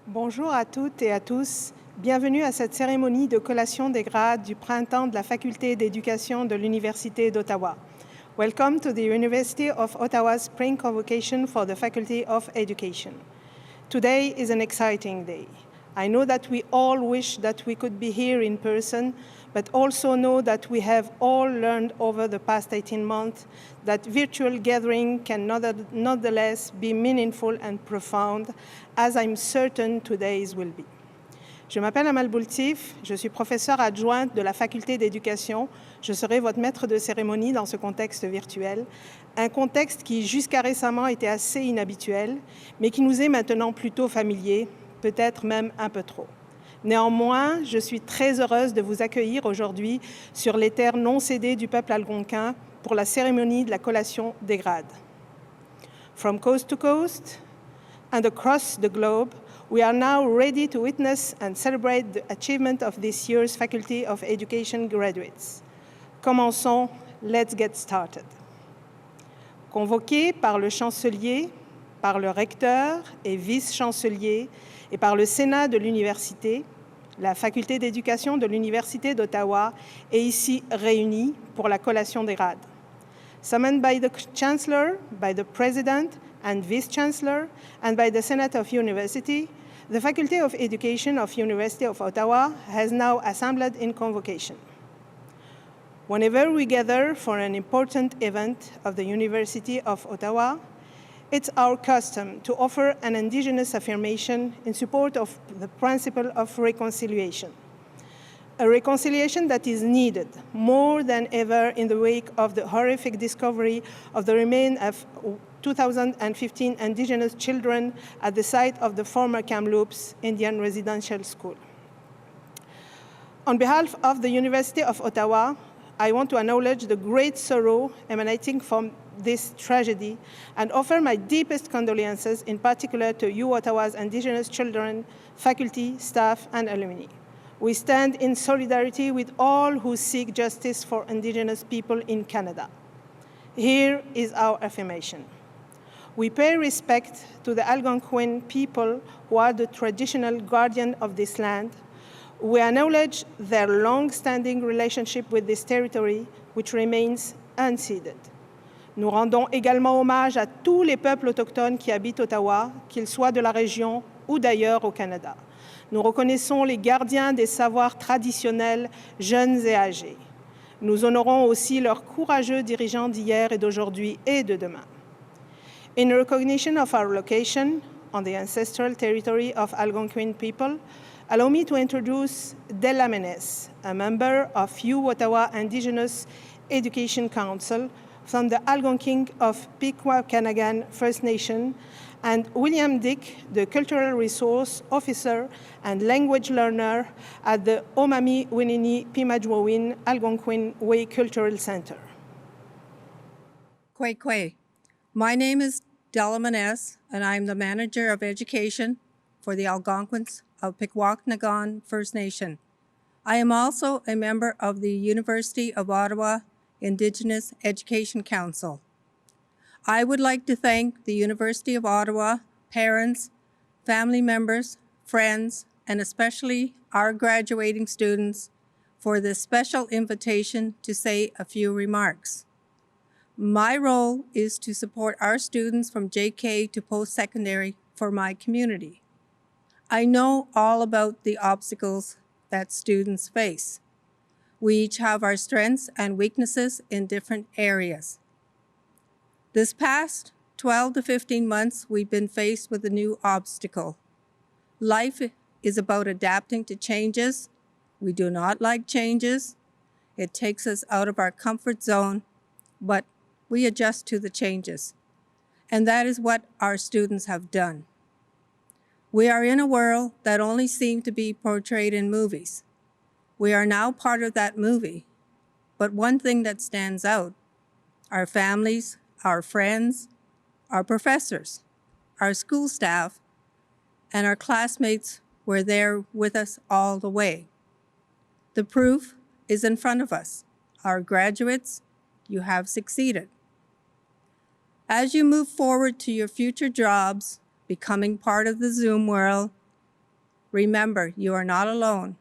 Bonjour à toutes et à tous. Bienvenue à cette cérémonie de collation des grades du printemps de la Faculté d'éducation de l'Université d'Ottawa. Welcome to the University of Ottawa's spring convocation for the Faculty of Education. Today is an exciting day. I know that we all wish that we could be here in person, but also know that we have all learned over the past 18 months that virtual gathering can nonetheless be meaningful and profound, as I'm certain today's will be. Je m'appelle Amal Boultif, je suis professeure adjointe de la Faculté d'éducation. Je serai votre maître de cérémonie dans ce contexte virtuel, un contexte qui jusqu'à récemment était assez inhabituel, mais qui nous est maintenant plutôt familier, peut-être même un peu trop. Néanmoins, je suis très heureuse de vous accueillir aujourd'hui sur les terres non cédées du peuple algonquin pour la cérémonie de la collation des grades. From coast to coast and across the globe, we are now ready to witness and celebrate the achievement of this year's Faculty of Education graduates. Commençons, let's get started. Convoqués par le chancelier, par le recteur et vice-chancelier et par le Sénat de l'Université, la Faculté d'éducation de l'Université d'Ottawa est ici réunie pour la collation des grades. Summoned by the Chancellor, by the President and Vice-Chancellor, and by the Senate of University, the Faculty of Education of University of Ottawa has now assembled in convocation. Whenever we gather for an important event of the University of Ottawa, it's our custom to offer an Indigenous affirmation in support of the principle of reconciliation. A reconciliation that is needed more than ever in the wake of the horrific discovery of the remains of 2015 Indigenous children at the site of the former Kamloops Indian Residential School. On behalf of the University of Ottawa, I want to acknowledge the great sorrow emanating from this tragedy and offer my deepest condolences, in particular to U Ottawa's Indigenous children, faculty, staff, and alumni. We stand in solidarity with all who seek justice for Indigenous people in Canada. Here is our affirmation. We pay respect to the Algonquin people who are the traditional guardian of this land. We acknowledge their long-standing relationship with this territory, which remains unceded. Nous rendons également hommage à tous les peuples autochtones qui habitent Ottawa, qu'ils soient de la région ou d'ailleurs au Canada. Nous reconnaissons les gardiens des savoirs traditionnels, jeunes et âgés. Nous honorons aussi leurs courageux dirigeants d'hier et d'aujourd'hui et de demain. In recognition of our location on the ancestral territory of Algonquin people, allow me to introduce Della Menes, a member of U Ottawa Indigenous Education Council from the Algonquin of Pikwakanagan First Nation, and William Dick, the Cultural Resource Officer and Language Learner at the Omami Winini Pimajwawin Algonquin Way Cultural Center. Kwe. My name is Della Maness, and I'm the Manager of Education for the Algonquins of Pikwakanagan First Nation. I am also a member of the University of Ottawa Indigenous Education Council. I would like to thank the University of Ottawa, parents, family members, friends, and especially our graduating students for this special invitation to say a few remarks. My role is to support our students from JK to post-secondary for my community. I know all about the obstacles that students face. We each have our strengths and weaknesses in different areas. This past 12 to 15 months, we've been faced with a new obstacle. Life is about adapting to changes. We do not like changes. It takes us out of our comfort zone, but we adjust to the changes. And that is what our students have done. We are in a world that only seems to be portrayed in movies. We are now part of that movie. But one thing that stands out, our families, our friends, our professors, our school staff, and our classmates were there with us all the way. The proof is in front of us. Our graduates, you have succeeded. As you move forward to your future jobs, becoming part of the Zoom world, remember, you are not alone.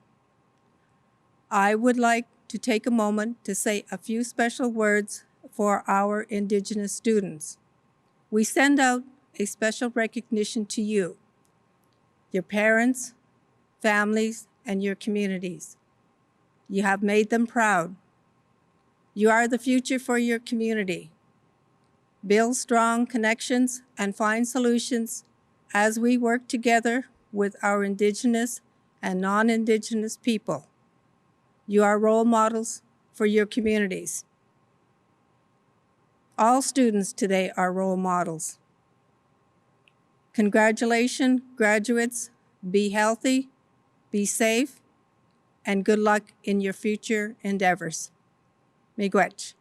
I would like to take a moment to say a few special words for our Indigenous students. We send out a special recognition to you, your parents, families, and your communities. You have made them proud. You are the future for your community. Build strong connections and find solutions as we work together with our Indigenous and non-Indigenous people. You are role models for your communities. All students today are role models. Congratulations, graduates. Be healthy, be safe, and good luck in your future endeavors. Miigwech.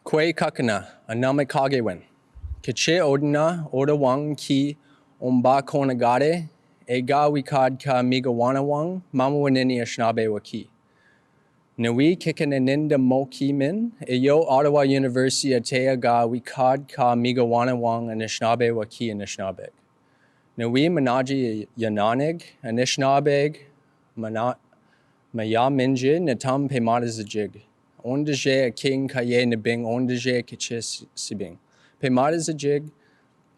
Kwe kakana, aname kagewen. Kache odina, odawang ki omba konagade, ega wikad ka migawanawang, mamawanini ashnabe waki. Nawi kikaninda moki min, eyo Ottawa University atea ga wikad ka migawanawang anishnabe waki anishnabeg. Nawi manaji yananig, anishnabeg, maya minje, natam pemadazajig. Ondaje a king kaye nibing ondaje kichis sibing. Pemadazajig,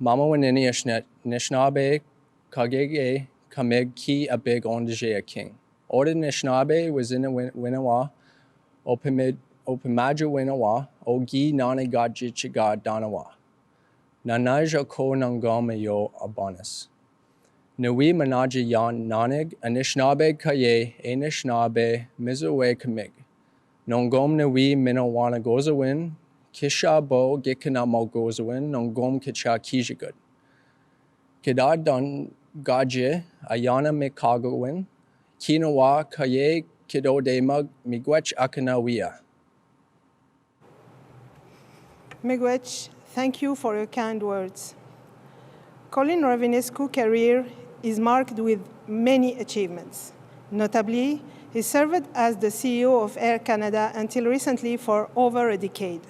mama wanini nishnabe kagege kameg ki a big ondaje a king. Oda nishnabe was in a winawa, opimaju winawa, ogi nani gajichiga danawa. Nanaja ko nangama yo abanas. Nawi manaji yan nanig, anishnabe kaye, enishnabe, mizowe kamig. Nongom nawi minawana gozawin, kisha bo gikana mo gozawin, nongom kicha kijigud. Kidad don gaje, ayana mikagawin, kinawa kaye kido de mag miigwech akanawia. Miigwech, thank you for your kind words. Colin Rovinescu's career is marked with many achievements. Notably, he served as the CEO of Air Canada until recently for over a decade.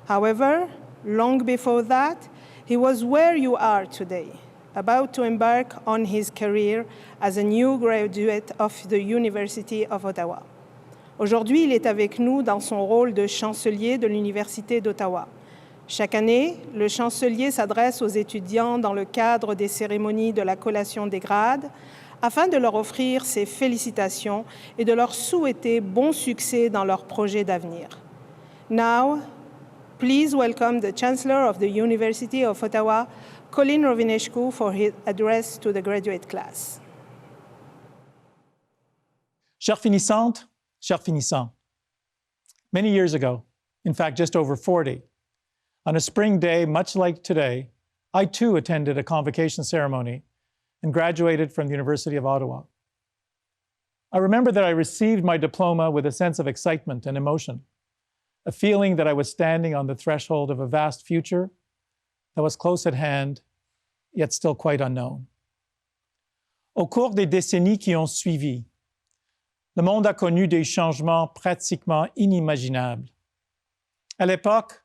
However, long before that, he was where you are today, about to embark on his career as a new graduate of the University of Ottawa. Aujourd'hui, il est avec nous dans son rôle de chancelier de l'Université d'Ottawa. Chaque année, le chancelier s'adresse aux étudiants dans le cadre des cérémonies de la collation des grades afin de leur offrir ses félicitations et de leur souhaiter bon succès dans leurs projets d'avenir. Now, please welcome the Chancellor of the University of Ottawa, Colin Rovinescu, for his address to the graduate class. Chères finissantes, chers finissants, many years ago, in fact just over 40, on a spring day much like today, I too attended a convocation ceremony and graduated from the University of Ottawa. I remember that I received my diploma with a sense of excitement and emotion, a feeling that I was standing on the threshold of a vast future that was close at hand, yet still quite unknown. Au cours des décennies qui ont suivi, le monde a connu des changements pratiquement inimaginables. À l'époque,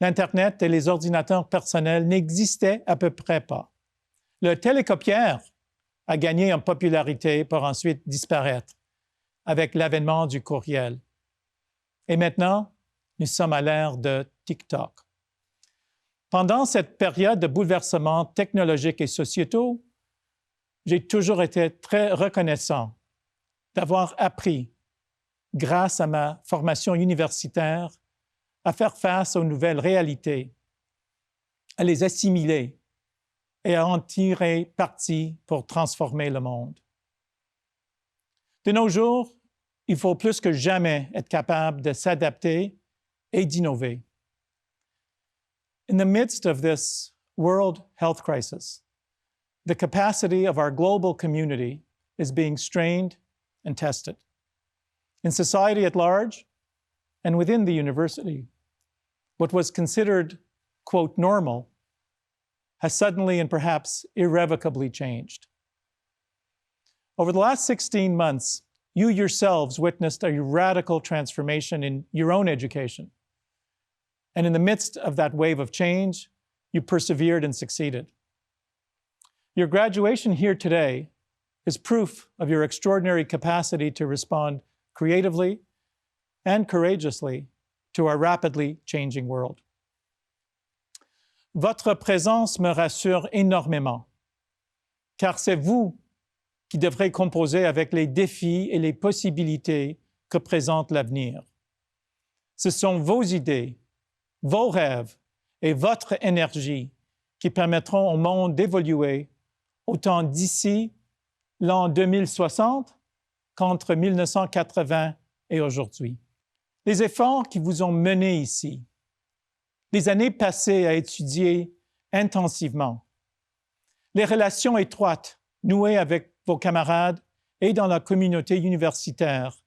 l'Internet et les ordinateurs personnels n'existaient à peu près pas. Le télécopieur a gagné en popularité pour ensuite disparaître avec l'avènement du courriel. Et maintenant, nous sommes à l'ère de TikTok. Pendant cette période de bouleversements technologiques et sociétaux, j'ai toujours été très reconnaissant d'avoir appris, grâce à ma formation universitaire, à faire face aux nouvelles réalités, à les assimiler et à en tirer parti pour transformer le monde. De nos jours, il faut plus que jamais être capable de s'adapter et d'innover. In the midst of this world health crisis, the capacity of our global community is being strained and tested. In society at large, and within the university, what was considered, quote, normal, has suddenly and perhaps irrevocably changed. Over the last 16 months, you yourselves witnessed a radical transformation in your own education. And in the midst of that wave of change, you persevered and succeeded. Your graduation here today is proof of your extraordinary capacity to respond creatively and courageously to our rapidly changing world. Votre présence me rassure énormément, car c'est vous qui devrez composer avec les défis et les possibilités que présente l'avenir. Ce sont vos idées, vos rêves et votre énergie qui permettront au monde d'évoluer autant d'ici l'an 2060 qu'entre 1980 et aujourd'hui. Les efforts qui vous ont menés ici, les années passées à étudier intensivement, les relations étroites nouées avec vos camarades et dans la communauté universitaire,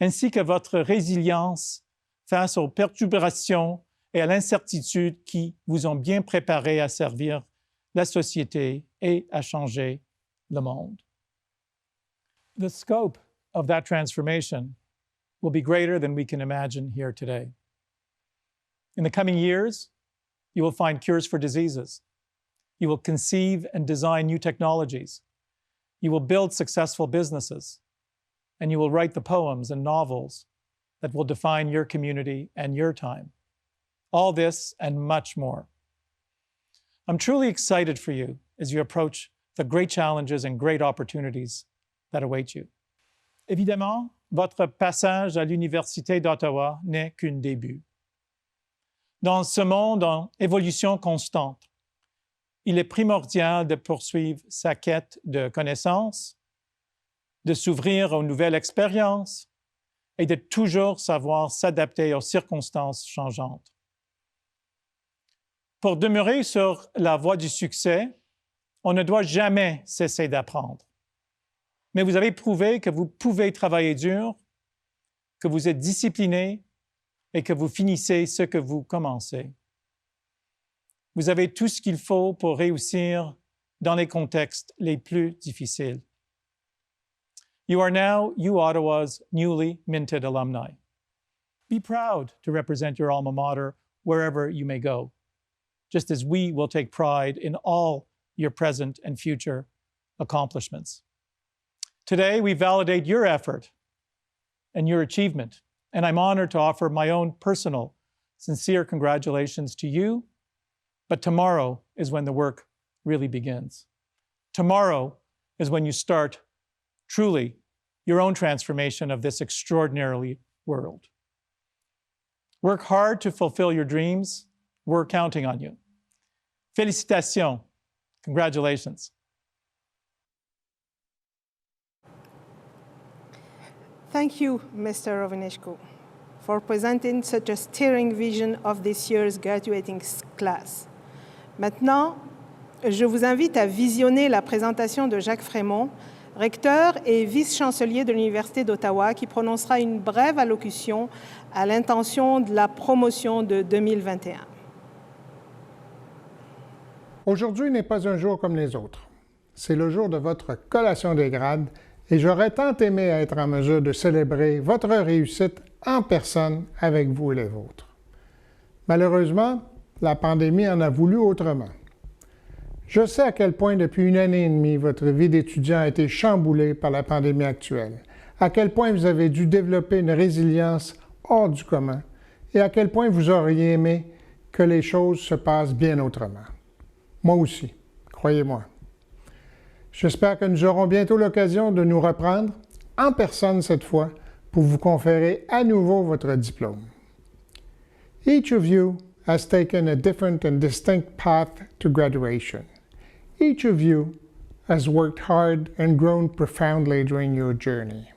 ainsi que votre résilience face aux perturbations et à l'incertitude qui vous ont bien préparé à servir la société et à changer le monde. The scope of that transformation will be greater than we can imagine here today. In the coming years, you will find cures for diseases. You will conceive and design new technologies. You will build successful businesses. And you will write the poems and novels that will define your community and your time. All this and much more. I'm truly excited for you as you approach the great challenges and great opportunities that await you. Évidemment, votre passage à l'Université d'Ottawa n'est qu'un début. Dans ce monde en évolution constante, il est primordial de poursuivre sa quête de connaissances, de s'ouvrir aux nouvelles expériences et de toujours savoir s'adapter aux circonstances changeantes. Pour demeurer sur la voie du succès, on ne doit jamais cesser d'apprendre. Mais vous avez prouvé que vous pouvez travailler dur, que vous êtes discipliné et que vous finissez ce que vous commencez. Vous avez tout ce qu'il faut pour réussir dans les contextes les plus difficiles. You are now UOttawa's newly minted alumni. Be proud to represent your alma mater wherever you may go, just as we will take pride in all your present and future accomplishments. Today, we validate your effort and your achievement, and I'm honored to offer my own personal, sincere congratulations to you. But tomorrow is when the work really begins. Tomorrow is when you start truly your own transformation of this extraordinary world. Work hard to fulfill your dreams. We're counting on you. Félicitations. Congratulations. Thank you, Mr. Rovinescu, for presenting such a stirring vision of this year's graduating class. Maintenant, je vous invite à visionner la présentation de Jacques Frémont, recteur et vice-chancelier de l'Université d'Ottawa, qui prononcera une brève allocution à l'intention de la promotion de 2021. Aujourd'hui n'est pas un jour comme les autres. C'est le jour de votre collation des grades et j'aurais tant aimé être en mesure de célébrer votre réussite en personne avec vous et les vôtres. Malheureusement, la pandémie en a voulu autrement. Je sais à quel point depuis 1 année et demie, votre vie d'étudiant a été chamboulée par la pandémie actuelle, à quel point vous avez dû développer une résilience hors du commun et à quel point vous auriez aimé que les choses se passent bien autrement. Moi aussi, croyez-moi. J'espère que nous aurons bientôt l'occasion de nous reprendre, en personne cette fois, pour vous conférer à nouveau votre diplôme. Each of you has taken a different and distinct path to graduation. Each of you has worked hard and grown profoundly during your journey.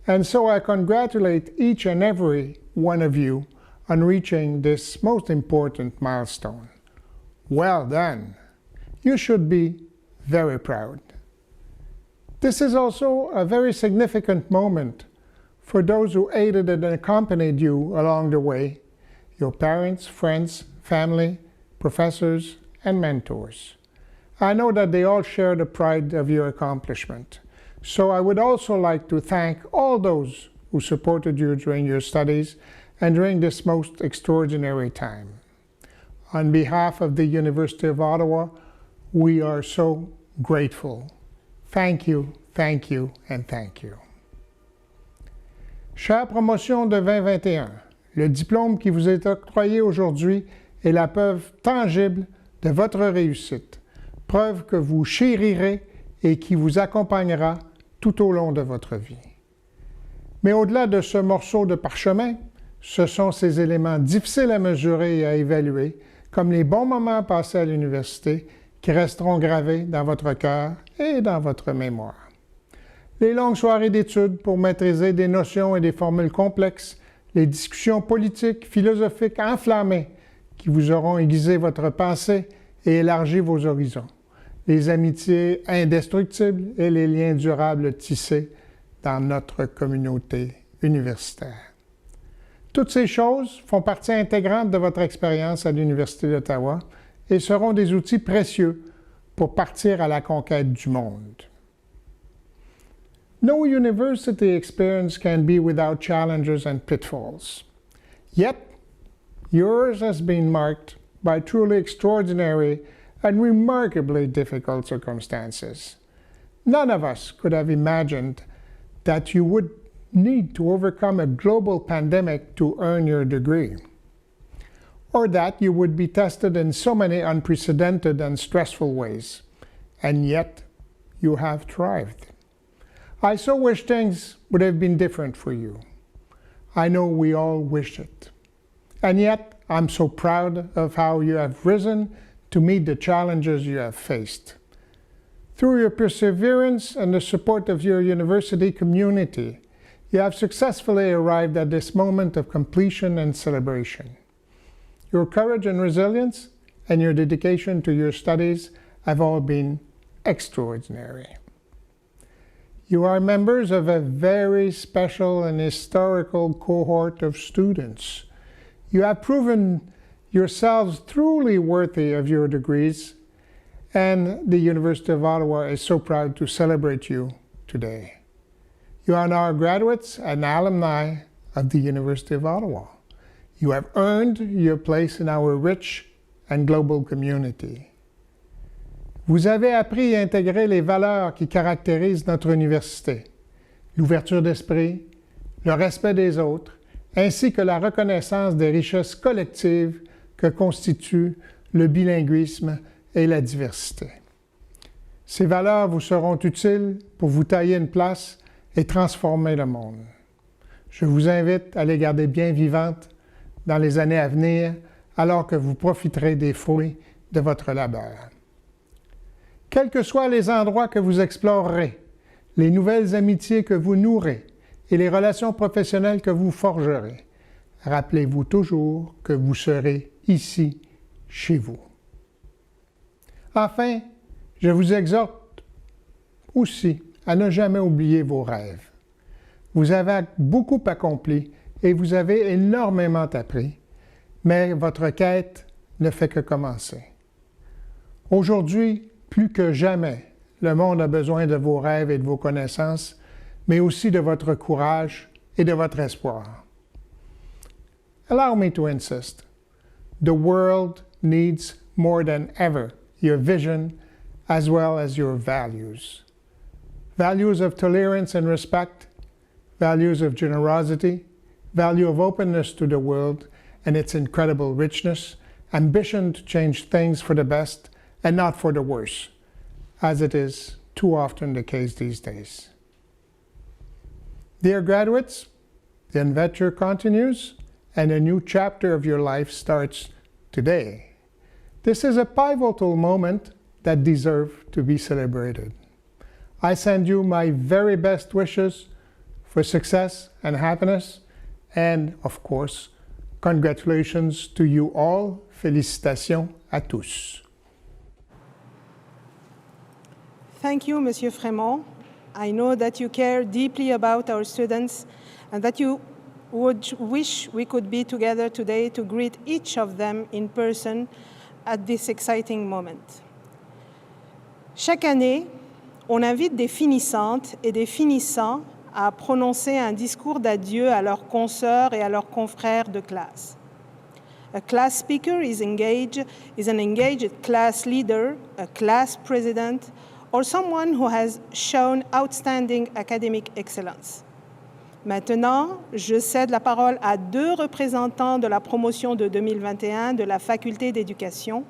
And so I congratulate each and every one of you on reaching this most important milestone. Well done! You should be very proud. This is also a very significant moment for those who aided and accompanied you along the way, your parents, friends, family, professors, and mentors. I know that they all share the pride of your accomplishment. So I would also like to thank all those who supported you during your studies and during this most extraordinary time. On behalf of the University of Ottawa, we are so grateful. Thank you, and thank you. Chère promotion de 2021, le diplôme qui vous est octroyé aujourd'hui est la preuve tangible de votre réussite, preuve que vous chérirez et qui vous accompagnera tout au long de votre vie. Mais au-delà de ce morceau de parchemin, ce sont ces éléments difficiles à mesurer et à évaluer, comme les bons moments passés à l'université, qui resteront gravés dans votre cœur et dans votre mémoire. Les longues soirées d'études pour maîtriser des notions et des formules complexes, les discussions politiques, philosophiques enflammées qui vous auront aiguisé votre pensée et élargi vos horizons, les amitiés indestructibles et les liens durables tissés dans notre communauté universitaire. Toutes ces choses font partie intégrante de votre expérience à l'Université d'Ottawa et seront des outils précieux pour partir à la conquête du monde. No university experience can be without challenges and pitfalls. Yet, yours has been marked by truly extraordinary and remarkably difficult circumstances. None of us could have imagined that you would need to overcome a global pandemic to earn your degree, or that you would be tested in so many unprecedented and stressful ways, and yet you have thrived. I so wish things would have been different for you. I know we all wish it. And yet, I'm so proud of how you have risen to meet the challenges you have faced. Through your perseverance and the support of your university community, you have successfully arrived at this moment of completion and celebration. Your courage and resilience and your dedication to your studies have all been extraordinary. You are members of a very special and historical cohort of students. You have proven yourselves truly worthy of your degrees, and the University of Ottawa is so proud to celebrate you today. You are now graduates and alumni of the University of Ottawa. You have earned your place in our rich and global community. Vous avez appris à intégrer les valeurs qui caractérisent notre université, l'ouverture d'esprit, le respect des autres, ainsi que la reconnaissance des richesses collectives que constituent le bilinguisme et la diversité. Ces valeurs vous seront utiles pour vous tailler une place et transformer le monde. Je vous invite à les garder bien vivantes dans les années à venir, alors que vous profiterez des fruits de votre labeur. Quels que soient les endroits que vous explorerez, les nouvelles amitiés que vous nourrez et les relations professionnelles que vous forgerez, rappelez-vous toujours que vous serez ici, chez vous. Enfin, je vous exhorte aussi à ne jamais oublier vos rêves. Vous avez beaucoup accompli et vous avez énormément appris, mais votre quête ne fait que commencer. Aujourd'hui, plus que jamais, le monde a besoin de vos rêves et de vos connaissances, mais aussi de votre courage et de votre espoir. Allow me to insist. The world needs more than ever your vision as well as your values. Values of tolerance and respect, values of generosity, value of openness to the world and its incredible richness, ambition to change things for the best and not for the worse, as it is too often the case these days. Dear graduates, the adventure continues and a new chapter of your life starts today. This is a pivotal moment that deserves to be celebrated. I send you my very best wishes for success and happiness, and of course, congratulations to you all. Félicitations à tous. Thank you, Monsieur Frémont. I know that you care deeply about our students and that you would wish we could be together today to greet each of them in person at this exciting moment. Chaque année, on invite des finissantes et des finissants à prononcer un discours d'adieu à leurs consoeurs et à leurs confrères de classe. A class speaker is an engaged class leader, a class president, or someone who has shown outstanding academic excellence. Maintenant, je cède la parole à 2 représentants de la promotion de 2021 de la Faculté d'éducation.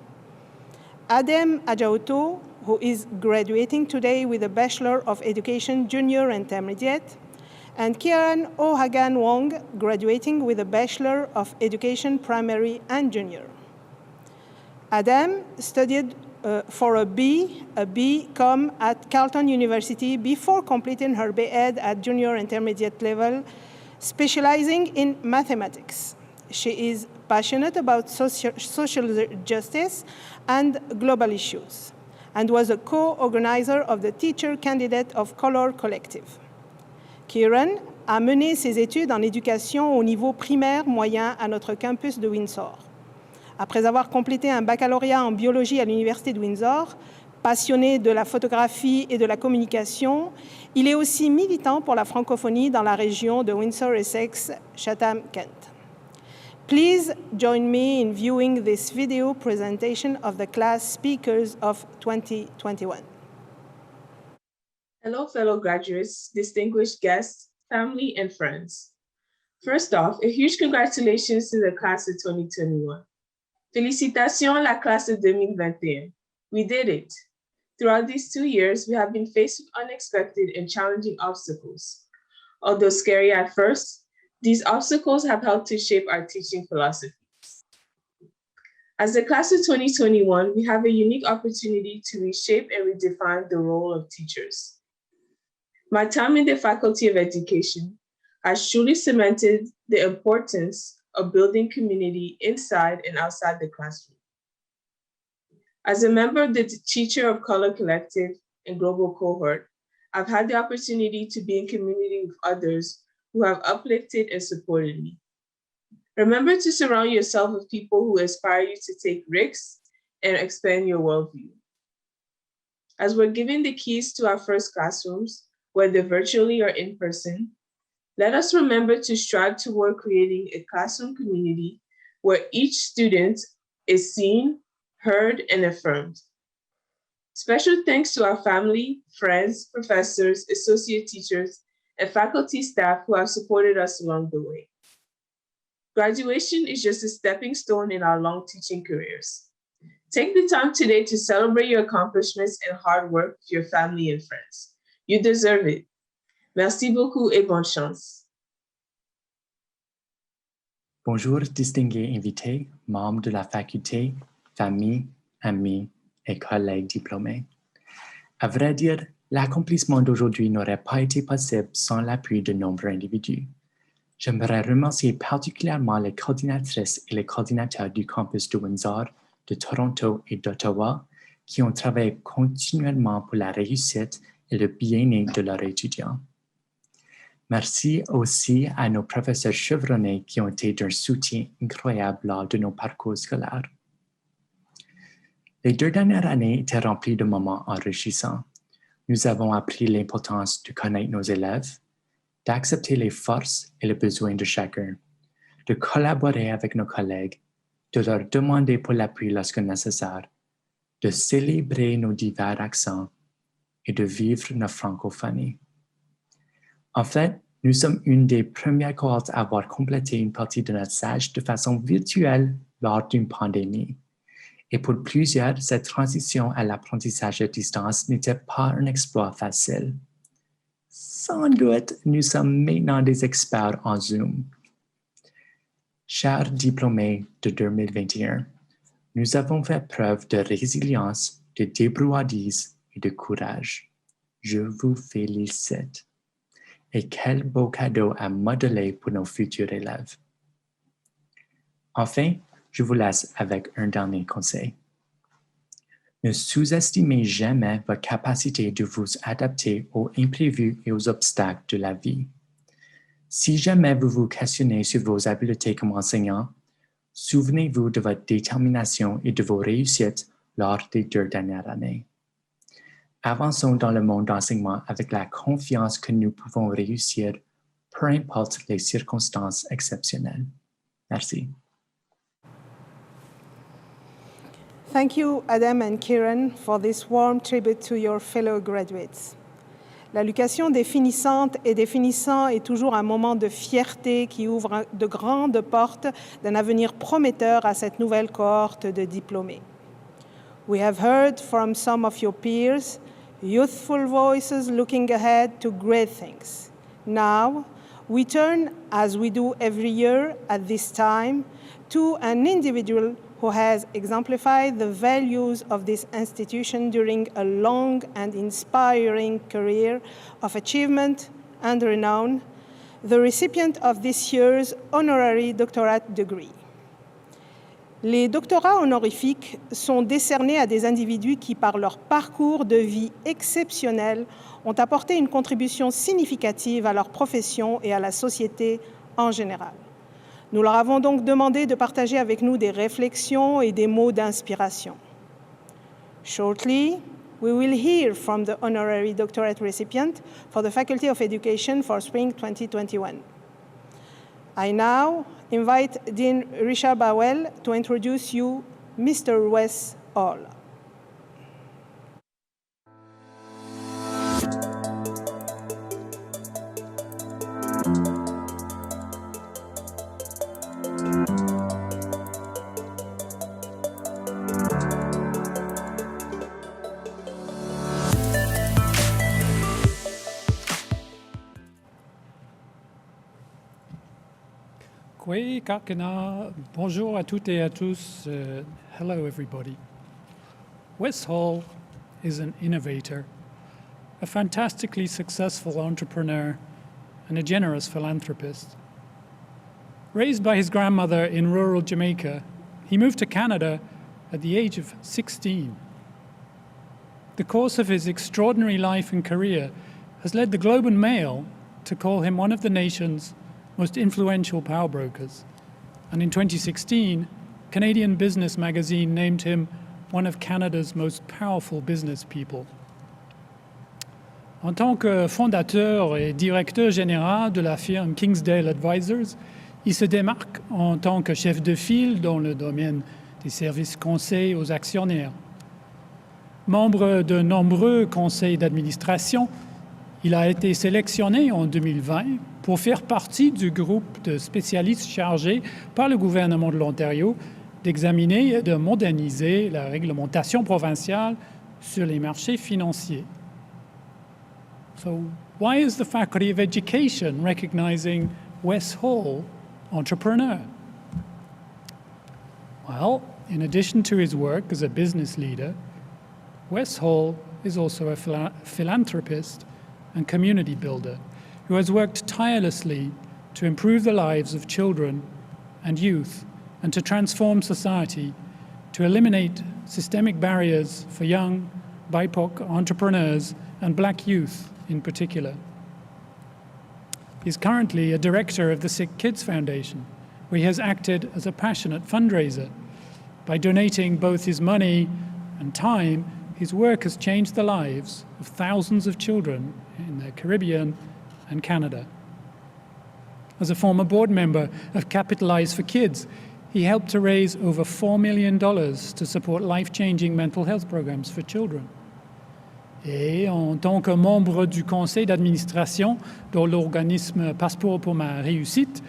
Adem Adjaoto, who is graduating today with a Bachelor of Education Junior Intermediate, and Kieran O'Hagan Wong, graduating with a Bachelor of Education Primary and Junior. Adem studied for a BCom at Carleton University before completing her B.Ed at junior intermediate level, specializing in mathematics. She is passionate about social justice and global issues, and was a co-organizer of the Teacher Candidate of Color Collective. Kieran a mené ses études en éducation au niveau primaire moyen à notre campus de Windsor. Après avoir complété un baccalauréat en biologie à l'Université de Windsor, passionné de la photographie et de la communication, il est aussi militant pour la francophonie dans la région de Windsor-Essex, Chatham-Kent. Please join me in viewing this video presentation of the class speakers of 2021. Hello, fellow graduates, distinguished guests, family, and friends. First off, a huge congratulations to the class of 2021. Félicitations la classe de 2021. We did it. Throughout these 2 years, we have been faced with unexpected and challenging obstacles. Although scary at first, these obstacles have helped to shape our teaching philosophies. As the class of 2021, we have a unique opportunity to reshape and redefine the role of teachers. My time in the Faculty of Education has truly cemented the importance of building community inside and outside the classroom. As a member of the Teacher of Color Collective and Global Cohort, I've had the opportunity to be in community with others who have uplifted and supported me. Remember to surround yourself with people who inspire you to take risks and expand your worldview. As we're given the keys to our first classrooms, whether virtually or in person, let us remember to strive toward creating a classroom community where each student is seen, heard, and affirmed. Special thanks to our family, friends, professors, associate teachers, and faculty staff who have supported us along the way. Graduation is just a stepping stone in our long teaching careers. Take the time today to celebrate your accomplishments and hard work with your family and friends. You deserve it. Merci beaucoup et bonne chance. Bonjour, distingués invités, membres de la faculté, famille, amis et collègues diplômés. À vrai dire, l'accomplissement d'aujourd'hui n'aurait pas été possible sans l'appui de nombreux individus. J'aimerais remercier particulièrement les coordinatrices et les coordinateurs du campus de Windsor, de Toronto et d'Ottawa qui ont travaillé continuellement pour la réussite et le bien-être de leurs étudiants. Merci aussi à nos professeurs chevronnés qui ont été d'un soutien incroyable lors de nos parcours scolaires. Les 2 dernières années étaient remplies de moments enrichissants. Nous avons appris l'importance de connaître nos élèves, d'accepter les forces et les besoins de chacun, de collaborer avec nos collègues, de leur demander pour l'appui lorsque nécessaire, de célébrer nos divers accents et de vivre notre francophonie. En fait, nous sommes une des premières cohortes à avoir complété une partie de notre stage de façon virtuelle lors d'une pandémie. Et pour plusieurs, cette transition à l'apprentissage à distance n'était pas un exploit facile. Sans doute, nous sommes maintenant des experts en Zoom. Chers diplômés de 2021, nous avons fait preuve de résilience, de débrouillardise et de courage. Je vous félicite. Et quel beau cadeau à modeler pour nos futurs élèves. Enfin, je vous laisse avec un dernier conseil. Ne sous-estimez jamais votre capacité de vous adapter aux imprévus et aux obstacles de la vie. Si jamais vous vous questionnez sur vos habiletés comme enseignant, souvenez-vous de votre détermination et de vos réussites lors des 2 dernières années. Avançons dans le monde d'enseignement avec la confiance que nous pouvons réussir, peu importe les circonstances exceptionnelles. Merci. Thank you, Adam and Kieran, for this warm tribute to your fellow graduates. L'éducation des finissantes et des finissants est toujours un moment de fierté qui ouvre de grandes portes d'un avenir prometteur à cette nouvelle cohorte de diplômés. We have heard from some of your peers, youthful voices looking ahead to great things. Now, we turn, as we do every year at this time, to an individual who has exemplified the values of this institution during a long and inspiring career of achievement and renown, the recipient of this year's honorary doctorate degree. Les doctorats honorifiques sont décernés à des individus qui, par leur parcours de vie exceptionnel, ont apporté une contribution significative à leur profession et à la société en général. Nous leur avons donc demandé de partager avec nous des réflexions et des mots d'inspiration. Shortly, we will hear from the honorary doctorate recipient for the Faculty of Education for Spring 2021. I now invite Dean Richard Bowell to introduce you Mr. Wes Hall. Kwe kakena, bonjour à toutes et à tous. Hello, everybody. Wes Hall is an innovator, a fantastically successful entrepreneur, and a generous philanthropist. Raised by his grandmother in rural Jamaica, he moved to Canada at the age of 16. The course of his extraordinary life and career has led the Globe and Mail to call him one of the nation's most influential power brokers. And in 2016, Canadian Business Magazine named him one of Canada's most powerful business people. En tant que fondateur et directeur général de la firme Kingsdale Advisors, il se démarque en tant que chef de file dans le domaine des services conseils aux actionnaires. Membre de nombreux conseils d'administration, il a été sélectionné en 2020 pour faire partie du groupe de spécialistes chargés par le gouvernement de l'Ontario d'examiner et de moderniser la réglementation provinciale sur les marchés financiers. So, why is the Faculty of Education recognizing Wes Hall, entrepreneur? Well, in addition to his work as a business leader, Wes Hall is also a philanthropist and community builder who has worked tirelessly to improve the lives of children and youth and to transform society, to eliminate systemic barriers for young BIPOC entrepreneurs and Black youth in particular. He's currently a director of the Sick Kids Foundation, where he has acted as a passionate fundraiser. By donating both his money and time, his work has changed the lives of thousands of children in the Caribbean and Canada. As a former board member of Capitalize for Kids, he helped to raise over $4 million to support life-changing mental health programs for children. Et en tant que membre du conseil d'administration de l'organisme Passeport pour ma réussite,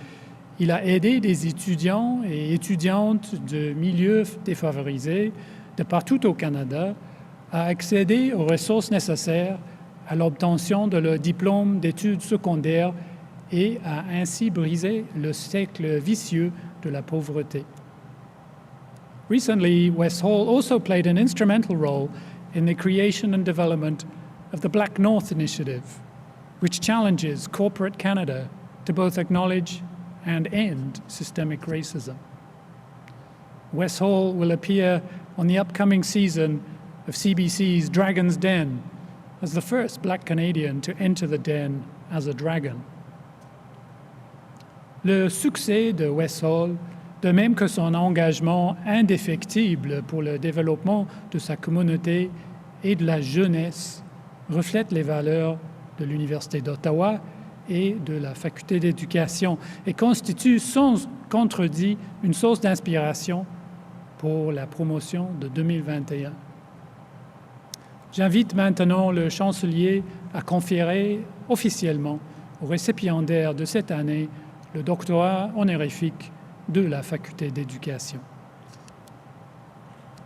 il a aidé des étudiants et étudiantes de milieux défavorisés de partout au Canada à accéder aux ressources nécessaires à l'obtention de leur diplôme d'études secondaires et a ainsi brisé le cercle vicieux de la pauvreté. Recently, Wes Hall also played an instrumental role in the creation and development of the Black North Initiative, which challenges corporate Canada to both acknowledge and end systemic racism. Wes Hall will appear on the upcoming season of CBC's Dragon's Den as the first Black Canadian to enter the den as a dragon. Le succès de Wes Hall, de même que son engagement indéfectible pour le développement de sa communauté et de la jeunesse, reflète les valeurs de l'Université d'Ottawa et de la Faculté d'éducation et constitue sans contredit une source d'inspiration pour la promotion de 2021. J'invite maintenant le chancelier à conférer officiellement au récipiendaire de cette année le doctorat honorifique de la Faculté d'éducation.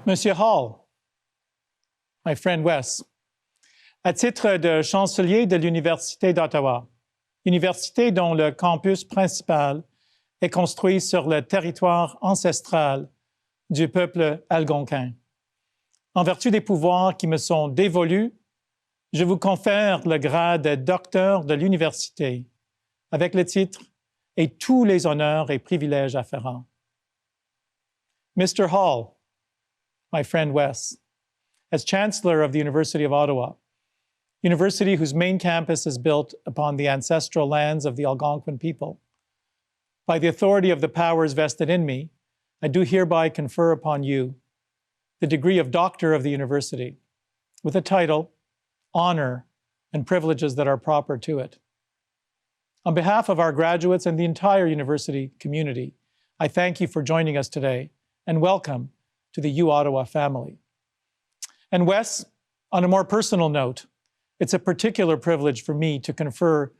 Monsieur Hall, my friend Wes, à titre de chancelier de l'Université d'Ottawa, université dont le campus principal est construit sur le territoire ancestral du peuple algonquin, en vertu des pouvoirs qui me sont dévolus, je vous confère le grade de docteur de l'université avec le titre et tous les honneurs et privilèges afférents. Mr. Hall, my friend Wes, as Chancellor of the University of Ottawa, university whose main campus is built upon the ancestral lands of the Algonquin people, by the authority of the powers vested in me, I do hereby confer upon you the degree of Doctor of the University, with a title, honor, and privileges that are proper to it. On behalf of our graduates and the entire university community, I thank you for joining us today and welcome to the U-Ottawa family. And Wes, on a more personal note, it's a particular privilege for me to confer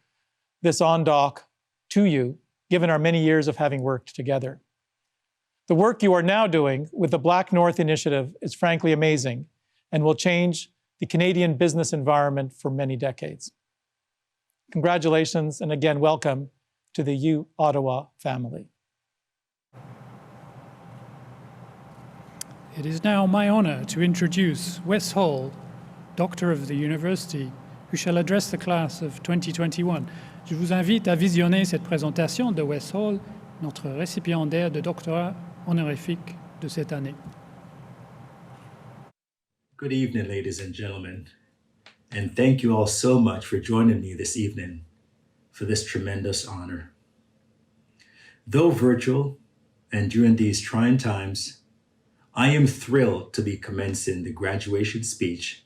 this on-doc to you, given our many years of having worked together. The work you are now doing with the Black North Initiative is frankly amazing and will change the Canadian business environment for many decades. Congratulations, and again, welcome to the U-Ottawa family. It is now my honor to introduce Wes Hall, Doctor of the University, who shall address the class of 2021. Je vous invite à visionner cette présentation de Wes Hall, notre récipiendaire de doctorat honorifique de cette année. Good evening, ladies and gentlemen, and thank you all so much for joining me this evening for this tremendous honor. Though virtual and during these trying times, I am thrilled to be commencing the graduation speech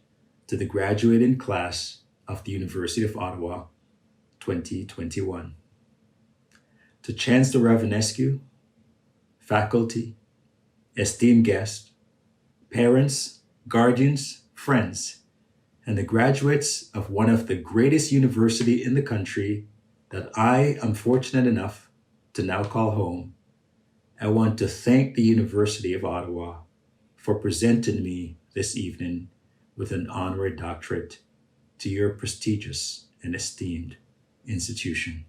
to the graduating class of the University of Ottawa 2021. To Chancellor Ravinescu, faculty, esteemed guests, parents, guardians, friends, and the graduates of one of the greatest universities in the country that I am fortunate enough to now call home, I want to thank the University of Ottawa for presenting me this evening with an honorary doctorate to your prestigious and esteemed institution.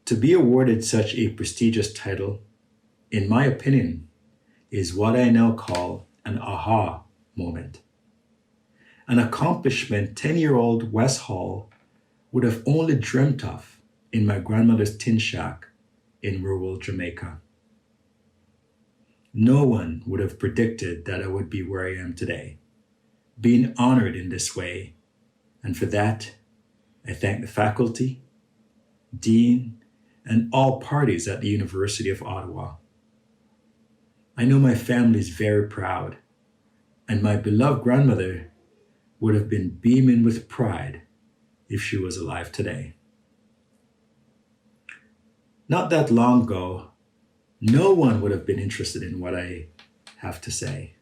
To be awarded such a prestigious title, in my opinion, is what I now call an aha moment. An accomplishment 10-year-old Wes Hall would have only dreamt of in my grandmother's tin shack in rural Jamaica. No one would have predicted that I would be where I am today, being honored in this way, and for that, I thank the faculty, dean, and all parties at the University of Ottawa. I know my family is very proud, and my beloved grandmother would have been beaming with pride if she was alive today. Not that long ago, no one would have been interested in what I have to say,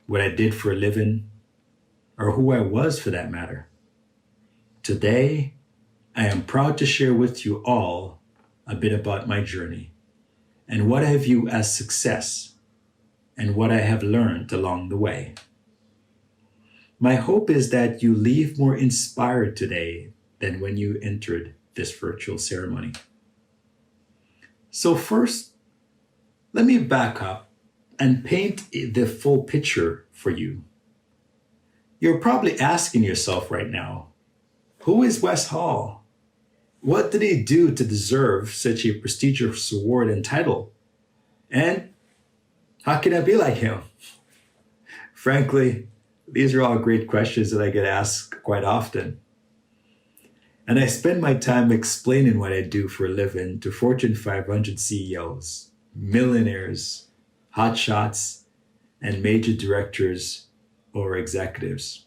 what I did for a living, or who I was for that matter. Today, I am proud to share with you all a bit about my journey and what I view as success and what I have learned along the way. My hope is that you leave more inspired today than when you entered this virtual ceremony. So first, let me back up and paint the full picture for you. You're probably asking yourself right now, who is Wes Hall? What did he do to deserve such a prestigious award and title? And how can I be like him? Frankly, these are all great questions that I get asked quite often. And I spend my time explaining what I do for a living to Fortune 500 CEOs, millionaires, hotshots, and major directors or executives.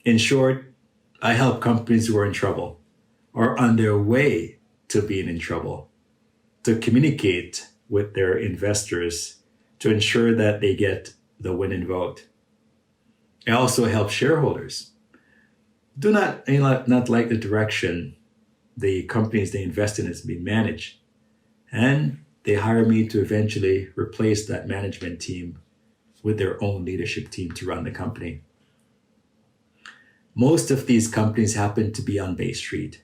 In short, I help companies who are in trouble or on their way to being in trouble to communicate with their investors to ensure that they get the winning vote. I also help shareholders do not like the direction the companies they invest in is being managed. And they hire me to eventually replace that management team with their own leadership team to run the company. Most of these companies happen to be on Bay Street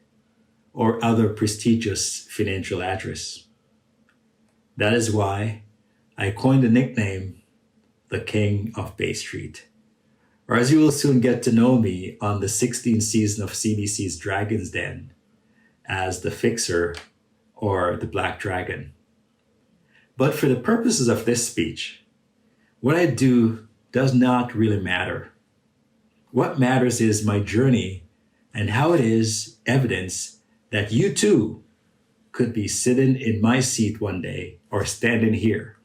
or other prestigious financial address. That is why I coined the nickname, the King of Bay Street. Or as you will soon get to know me on the 16th season of CBC's Dragon's Den, as the Fixer or the Black Dragon. But for the purposes of this speech, what I do does not really matter. What matters is my journey and how it is evidence that you too could be sitting in my seat one day or standing here.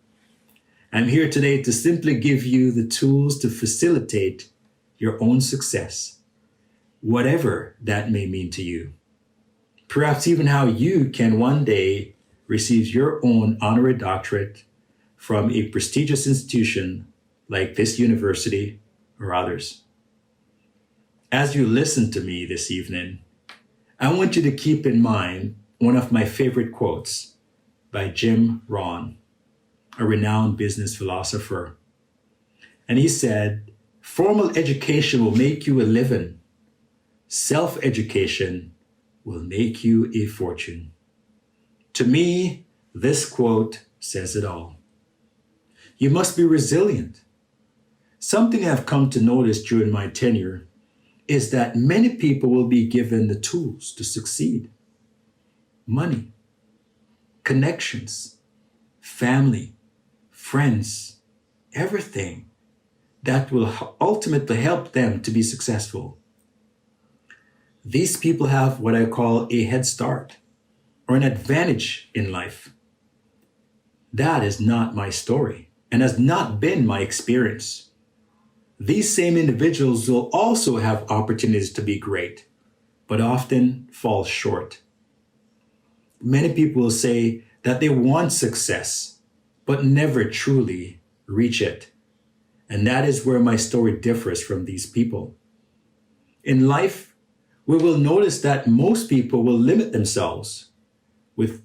I'm here today to simply give you the tools to facilitate your own success, whatever that may mean to you. Perhaps even how you can one day receive your own honorary doctorate from a prestigious institution like this university or others. As you listen to me this evening, I want you to keep in mind one of my favorite quotes by Jim Rohn, a renowned business philosopher. And he said, "Formal education will make you a living. Self-education will make you a fortune." To me, this quote says it all. You must be resilient. Something I've come to notice during my tenure is that many people will be given the tools to succeed. Money, connections, family, friends, everything that will ultimately help them to be successful. These people have what I call a head start or an advantage in life. That is not my story and has not been my experience. These same individuals will also have opportunities to be great, but often fall short. Many people will say that they want success, but never truly reach it. And that is where my story differs from these people. In life, we will notice that most people will limit themselves with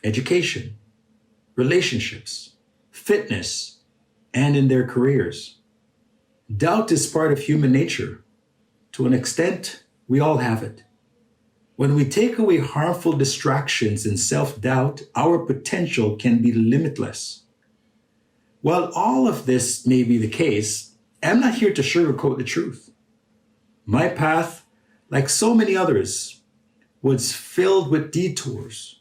education, relationships, fitness, and in their careers. Doubt is part of human nature. To an extent, we all have it. When we take away harmful distractions and self-doubt, our potential can be limitless. While all of this may be the case, I'm not here to sugarcoat the truth. My path, like so many others, was filled with detours,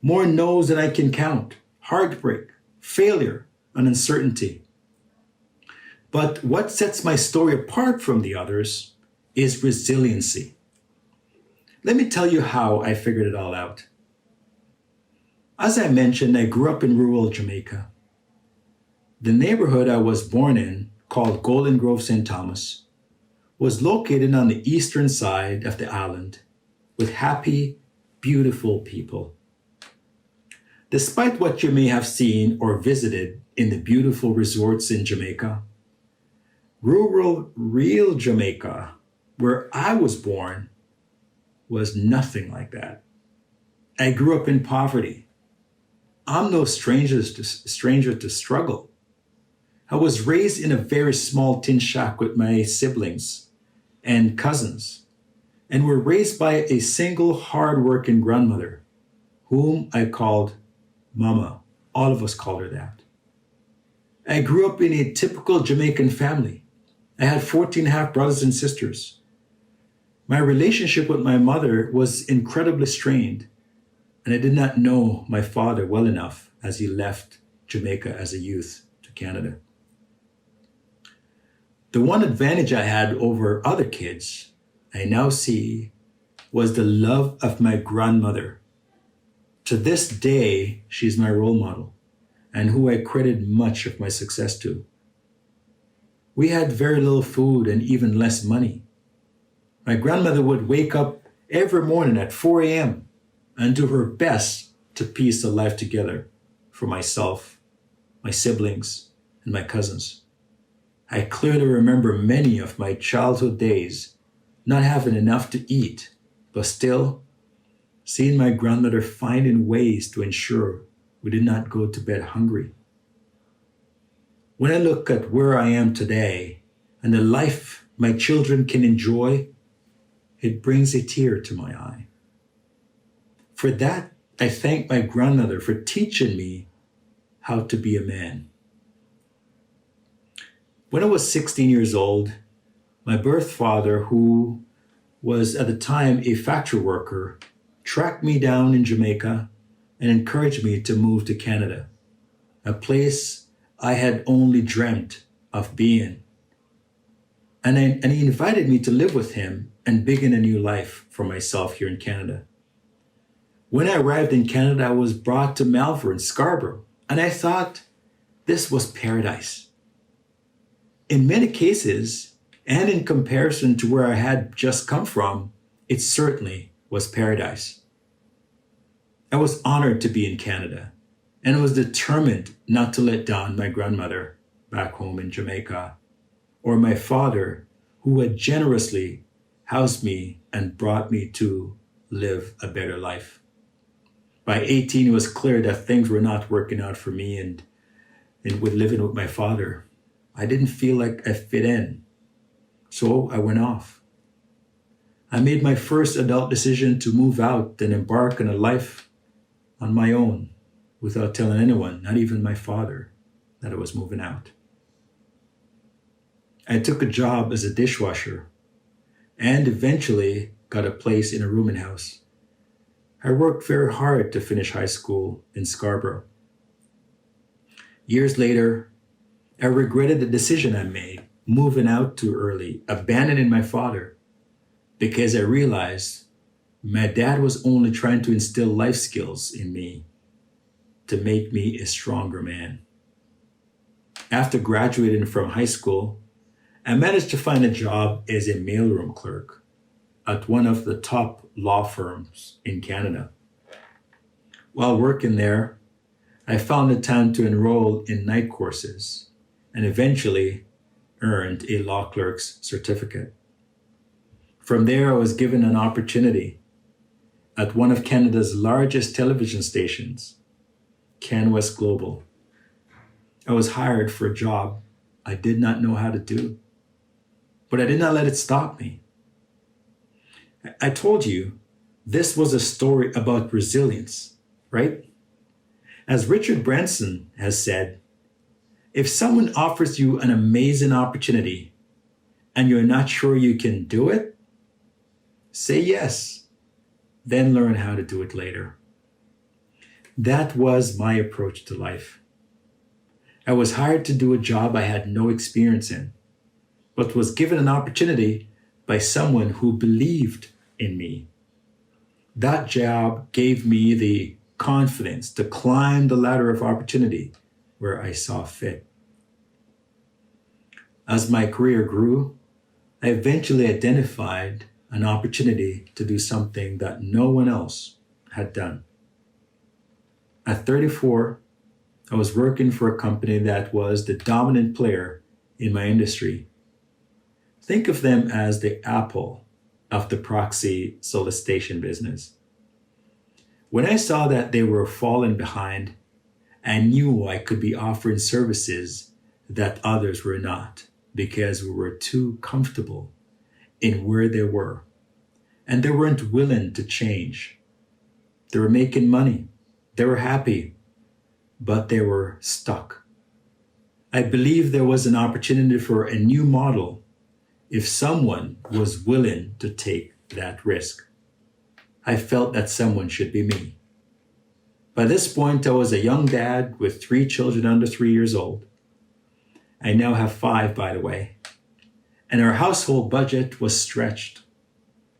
more no's than I can count, heartbreak, failure, and uncertainty. But what sets my story apart from the others is resiliency. Let me tell you how I figured it all out. As I mentioned, I grew up in rural Jamaica. The neighborhood I was born in, called Golden Grove St. Thomas, was located on the eastern side of the island with happy, beautiful people. Despite what you may have seen or visited in the beautiful resorts in Jamaica, rural, real Jamaica, where I was born, was nothing like that. I grew up in poverty. I'm no stranger to struggle. I was raised in a very small tin shack with my siblings and cousins, and were raised by a single hard-working grandmother, whom I called Mama. All of us called her that. I grew up in a typical Jamaican family. I had 14 half brothers and sisters. My relationship with my mother was incredibly strained, and I did not know my father well enough as he left Jamaica as a youth to Canada. The one advantage I had over other kids, I now see, was the love of my grandmother. To this day, she's my role model and who I credit much of my success to. We had very little food and even less money, My grandmother would wake up every morning at 4 a.m. and do her best to piece the life together for myself, my siblings, and my cousins. I clearly remember many of my childhood days not having enough to eat, but still seeing my grandmother finding ways to ensure we did not go to bed hungry. When I look at where I am today and the life my children can enjoy, it brings a tear to my eye. For that, I thank my grandmother for teaching me how to be a man. When I was 16 years old, my birth father, who was at the time a factory worker, tracked me down in Jamaica and encouraged me to move to Canada, a place I had only dreamt of being. And he invited me to live with him and begin a new life for myself here in Canada. When I arrived in Canada, I was brought to Malvern, Scarborough, and I thought this was paradise. In many cases, and in comparison to where I had just come from, it certainly was paradise. I was honored to be in Canada, and I was determined not to let down my grandmother back home in Jamaica, or my father, who had generously housed me and brought me to live a better life. By 18, it was clear that things were not working out for me, and with living with my father, I didn't feel like I fit in. So I went off. I made my first adult decision to move out and embark on a life on my own without telling anyone, not even my father, that I was moving out. I took a job as a dishwasher and eventually got a place in a rooming house. I worked very hard to finish high school in Scarborough. Years later, I regretted the decision I made, moving out too early, abandoning my father, because I realized my dad was only trying to instill life skills in me to make me a stronger man. After graduating from high school, I managed to find a job as a mailroom clerk at one of the top law firms in Canada. While working there, I found the time to enroll in night courses and eventually earned a law clerk's certificate. From there, I was given an opportunity at one of Canada's largest television stations, CanWest Global. I was hired for a job I did not know how to do, but I did not let it stop me. I told you this was a story about resilience, right? As Richard Branson has said, if someone offers you an amazing opportunity and you're not sure you can do it, say yes, then learn how to do it later. That was my approach to life. I was hired to do a job I had no experience in, but was given an opportunity by someone who believed in me. That job gave me the confidence to climb the ladder of opportunity where I saw fit. As my career grew, I eventually identified an opportunity to do something that no one else had done. At 34, I was working for a company that was the dominant player in my industry. Think of them as the Apple of the proxy solicitation business. When I saw that they were falling behind, I knew I could be offering services that others were not because we were too comfortable in where they were, and they weren't willing to change. They were making money, they were happy, but they were stuck. I believe there was an opportunity for a new model if someone was willing to take that risk. I felt that someone should be me. By this point, I was a young dad with 3 children under 3 years old. I now have 5, by the way. And our household budget was stretched.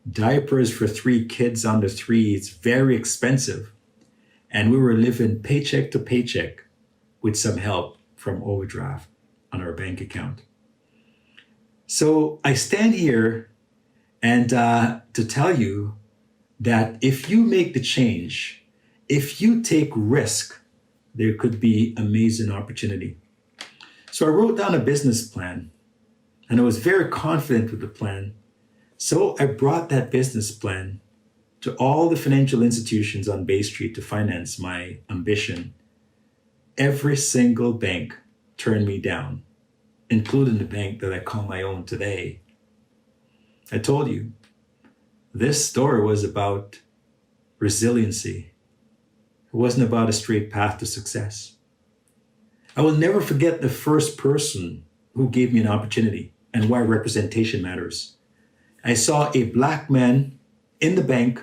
Diapers for 3 kids under 3 is very expensive. And we were living paycheck to paycheck with some help from overdraft on our bank account. So I stand here and to tell you that if you make the change, if you take risk, there could be amazing opportunity. So I wrote down a business plan, and I was very confident with the plan. So I brought that business plan to all the financial institutions on Bay Street to finance my ambition. Every single bank turned me down, including the bank that I call my own today. I told you, this story was about resiliency. It wasn't about a straight path to success. I will never forget the first person who gave me an opportunity and why representation matters. I saw a Black man in the bank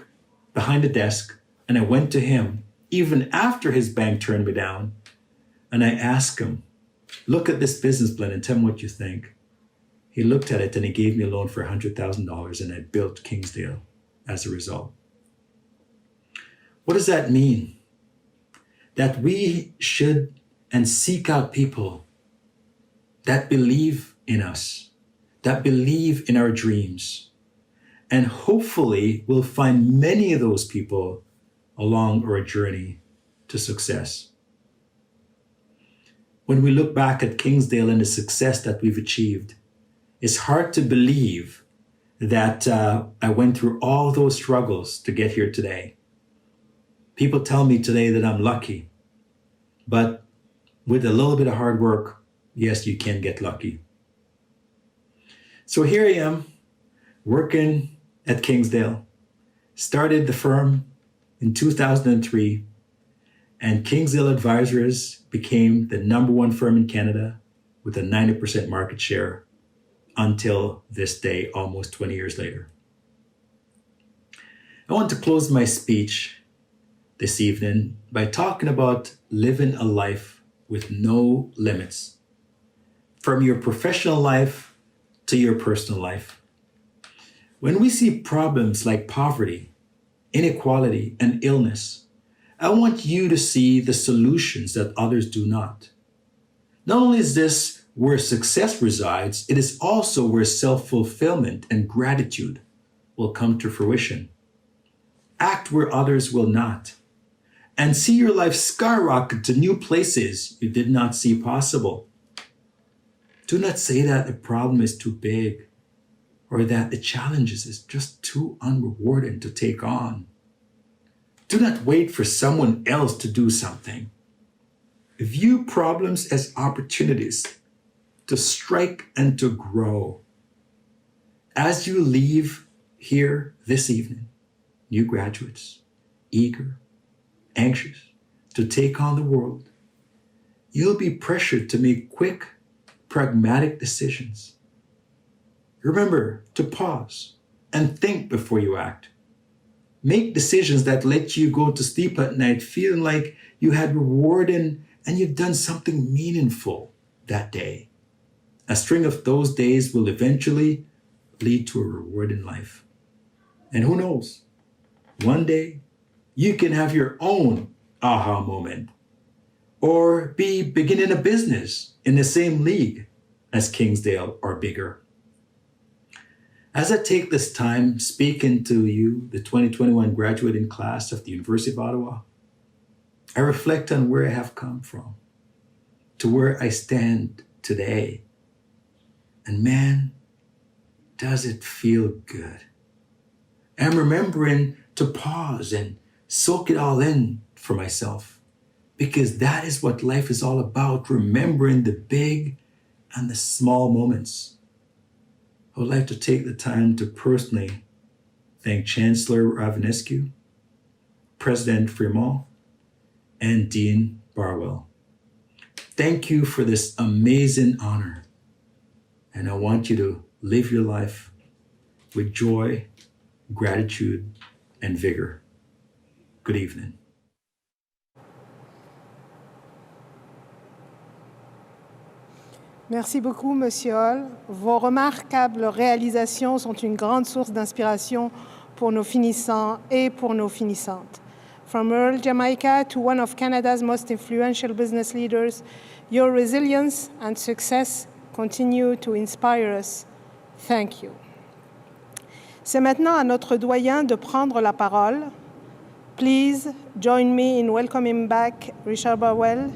behind the desk, and I went to him even after his bank turned me down, and I asked him, look at this business plan and tell me what you think. He looked at it and he gave me a loan for $100,000, and I built Kingsdale as a result. What does that mean? That we should and seek out people that believe in us, that believe in our dreams. And hopefully we'll find many of those people along our journey to success. When we look back at Kingsdale and the success that we've achieved, it's hard to believe that I went through all those struggles to get here today. People tell me today that I'm lucky, but with a little bit of hard work, yes, you can get lucky. So here I am, working at Kingsdale. Started the firm in 2003, and Kingsdale Advisors became the #1 firm in Canada with a 90% market share until this day, almost 20 years later. I want to close my speech this evening by talking about living a life with no limits, from your professional life to your personal life. When we see problems like poverty, inequality, and illness, I want you to see the solutions that others do not. Not only is this where success resides, it is also where self-fulfillment and gratitude will come to fruition. Act where others will not, and see your life skyrocket to new places you did not see possible. Do not say that the problem is too big or that the challenges is just too unrewarding to take on. Do not wait for someone else to do something. View problems as opportunities to strike and to grow. As you leave here this evening, new graduates, eager, anxious to take on the world, you'll be pressured to make quick, pragmatic decisions. Remember to pause and think before you act. Make decisions that let you go to sleep at night feeling like you had reward and you've done something meaningful that day. A string of those days will eventually lead to a rewarding life. And who knows, one day you can have your own aha moment or be beginning a business in the same league as Kingsdale or bigger. As I take this time speaking to you, the 2021 graduating class of the University of Ottawa, I reflect on where I have come from to where I stand today. And man, does it feel good. I'm remembering to pause and soak it all in for myself, because that is what life is all about, remembering the big and the small moments. I would like to take the time to personally thank Chancellor Ravinescu, President Fremont, and Dean Barwell. Thank you for this amazing honor. And I want you to live your life with joy, gratitude, and vigor. Good evening. Merci beaucoup, Monsieur Hall. Vos remarquables réalisations sont une grande source d'inspiration pour nos finissants et pour nos finissantes. From Earl Jamaica to one of Canada's most influential business leaders, your resilience and success continue to inspire us. Thank you. C'est maintenant à notre doyen de prendre la parole. Please join me in welcoming back Richard Burwell,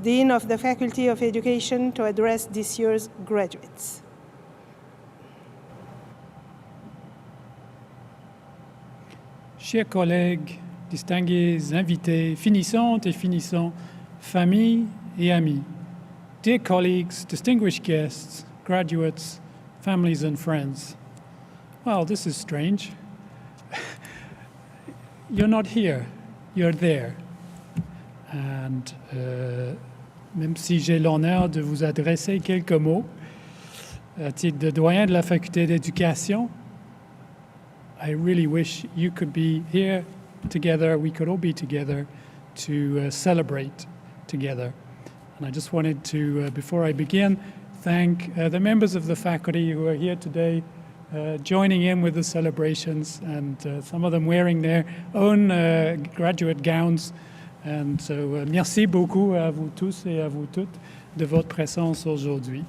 Dean of the Faculty of Education, to address this year's graduates. Chers collègues, distingués invités, finissantes et finissants, familles et amis, dear colleagues, distinguished guests, graduates, families and friends. Well, this is strange. You're not here, you're there. And même si j'ai l'honneur de vous adresser quelques mots, à titre de doyen de la faculté d'éducation, I really wish you could be here together, we could all be together to celebrate together. And I just wanted to, before I begin, thank the members of the faculty who are here today, joining in with the celebrations, and some of them wearing their own graduate gowns. And so, merci beaucoup à vous tous et à vous toutes de votre présence aujourd'hui.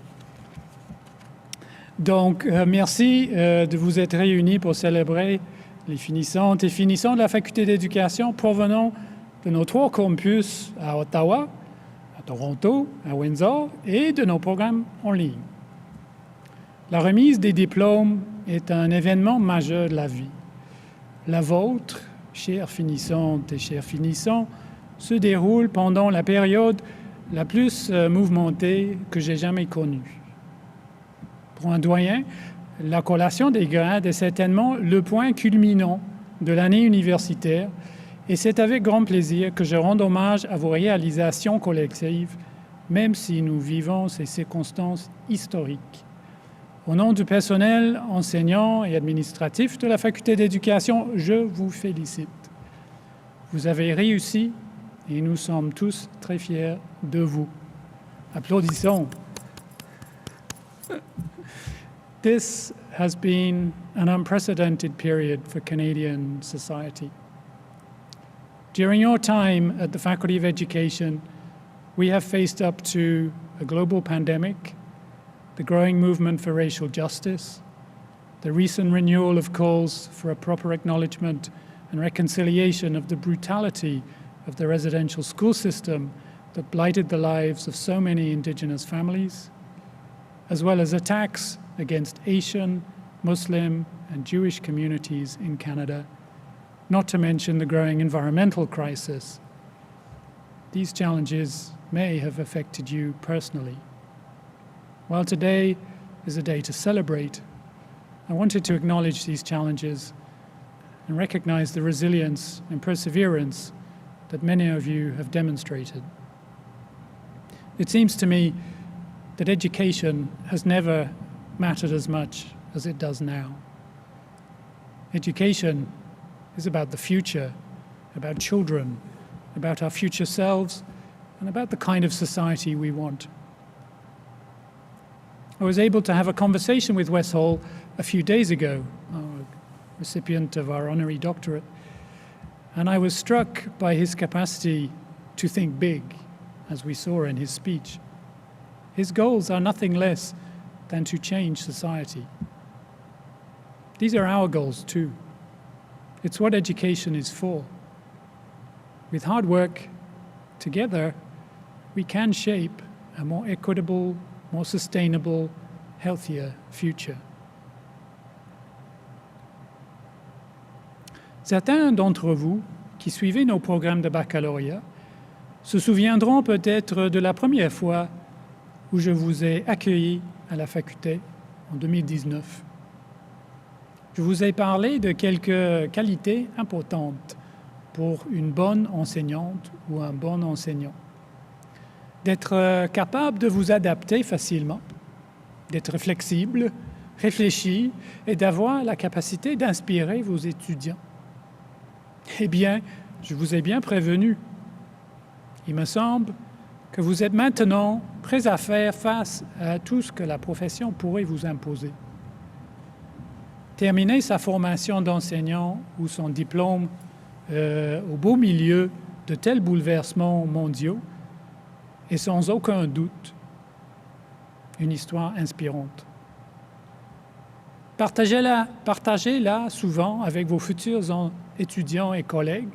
Donc, merci de vous être réunis pour célébrer les finissantes et finissants de la faculté d'éducation provenant de nos 3 campus à Ottawa, à Toronto, à Windsor et de nos programmes en ligne. La remise des diplômes est un événement majeur de la vie. La vôtre, chères finissantes et chers finissants, se déroule pendant la période la plus mouvementée que j'ai jamais connue. Pour un doyen, la collation des grades est certainement le point culminant de l'année universitaire, et c'est avec grand plaisir que je rends hommage à vos réalisations collectives, même si nous vivons ces circonstances historiques. Au nom du personnel enseignant et administratif de la faculté d'éducation, je vous félicite. Vous avez réussi et nous sommes tous très fiers de vous. Applaudissons. This has been an unprecedented period for Canadian society. During your time at the Faculty of Education, we have faced up to a global pandemic, the growing movement for racial justice, the recent renewal of calls for a proper acknowledgement and reconciliation of the brutality of the residential school system that blighted the lives of so many Indigenous families, as well as attacks against Asian, Muslim, and Jewish communities in Canada, not to mention the growing environmental crisis. These challenges may have affected you personally. While today is a day to celebrate, I wanted to acknowledge these challenges and recognize the resilience and perseverance that many of you have demonstrated. It seems to me that education has never mattered as much as it does now. Education is about the future, about children, about our future selves, and about the kind of society we want. I was able to have a conversation with Wes Hall a few days ago, a recipient of our honorary doctorate, and I was struck by his capacity to think big, as we saw in his speech. His goals are nothing less than to change society. These are our goals too. It's what education is for. With hard work, together, we can shape a more equitable, more sustainable, healthier future. Certains d'entre vous qui suivez nos programmes de baccalauréat se souviendront peut-être de la première fois où je vous ai accueilli à la faculté en 2019. Je vous ai parlé de quelques qualités importantes pour une bonne enseignante ou un bon enseignant. D'être capable de vous adapter facilement, d'être flexible, réfléchi et d'avoir la capacité d'inspirer vos étudiants. Eh bien, je vous ai bien prévenu. Il me semble que vous êtes maintenant prêts à faire face à tout ce que la profession pourrait vous imposer. Terminer sa formation d'enseignant ou son diplôme au beau milieu de tels bouleversements mondiaux est sans aucun doute une histoire inspirante. Partagez-la souvent avec vos futurs étudiants et collègues.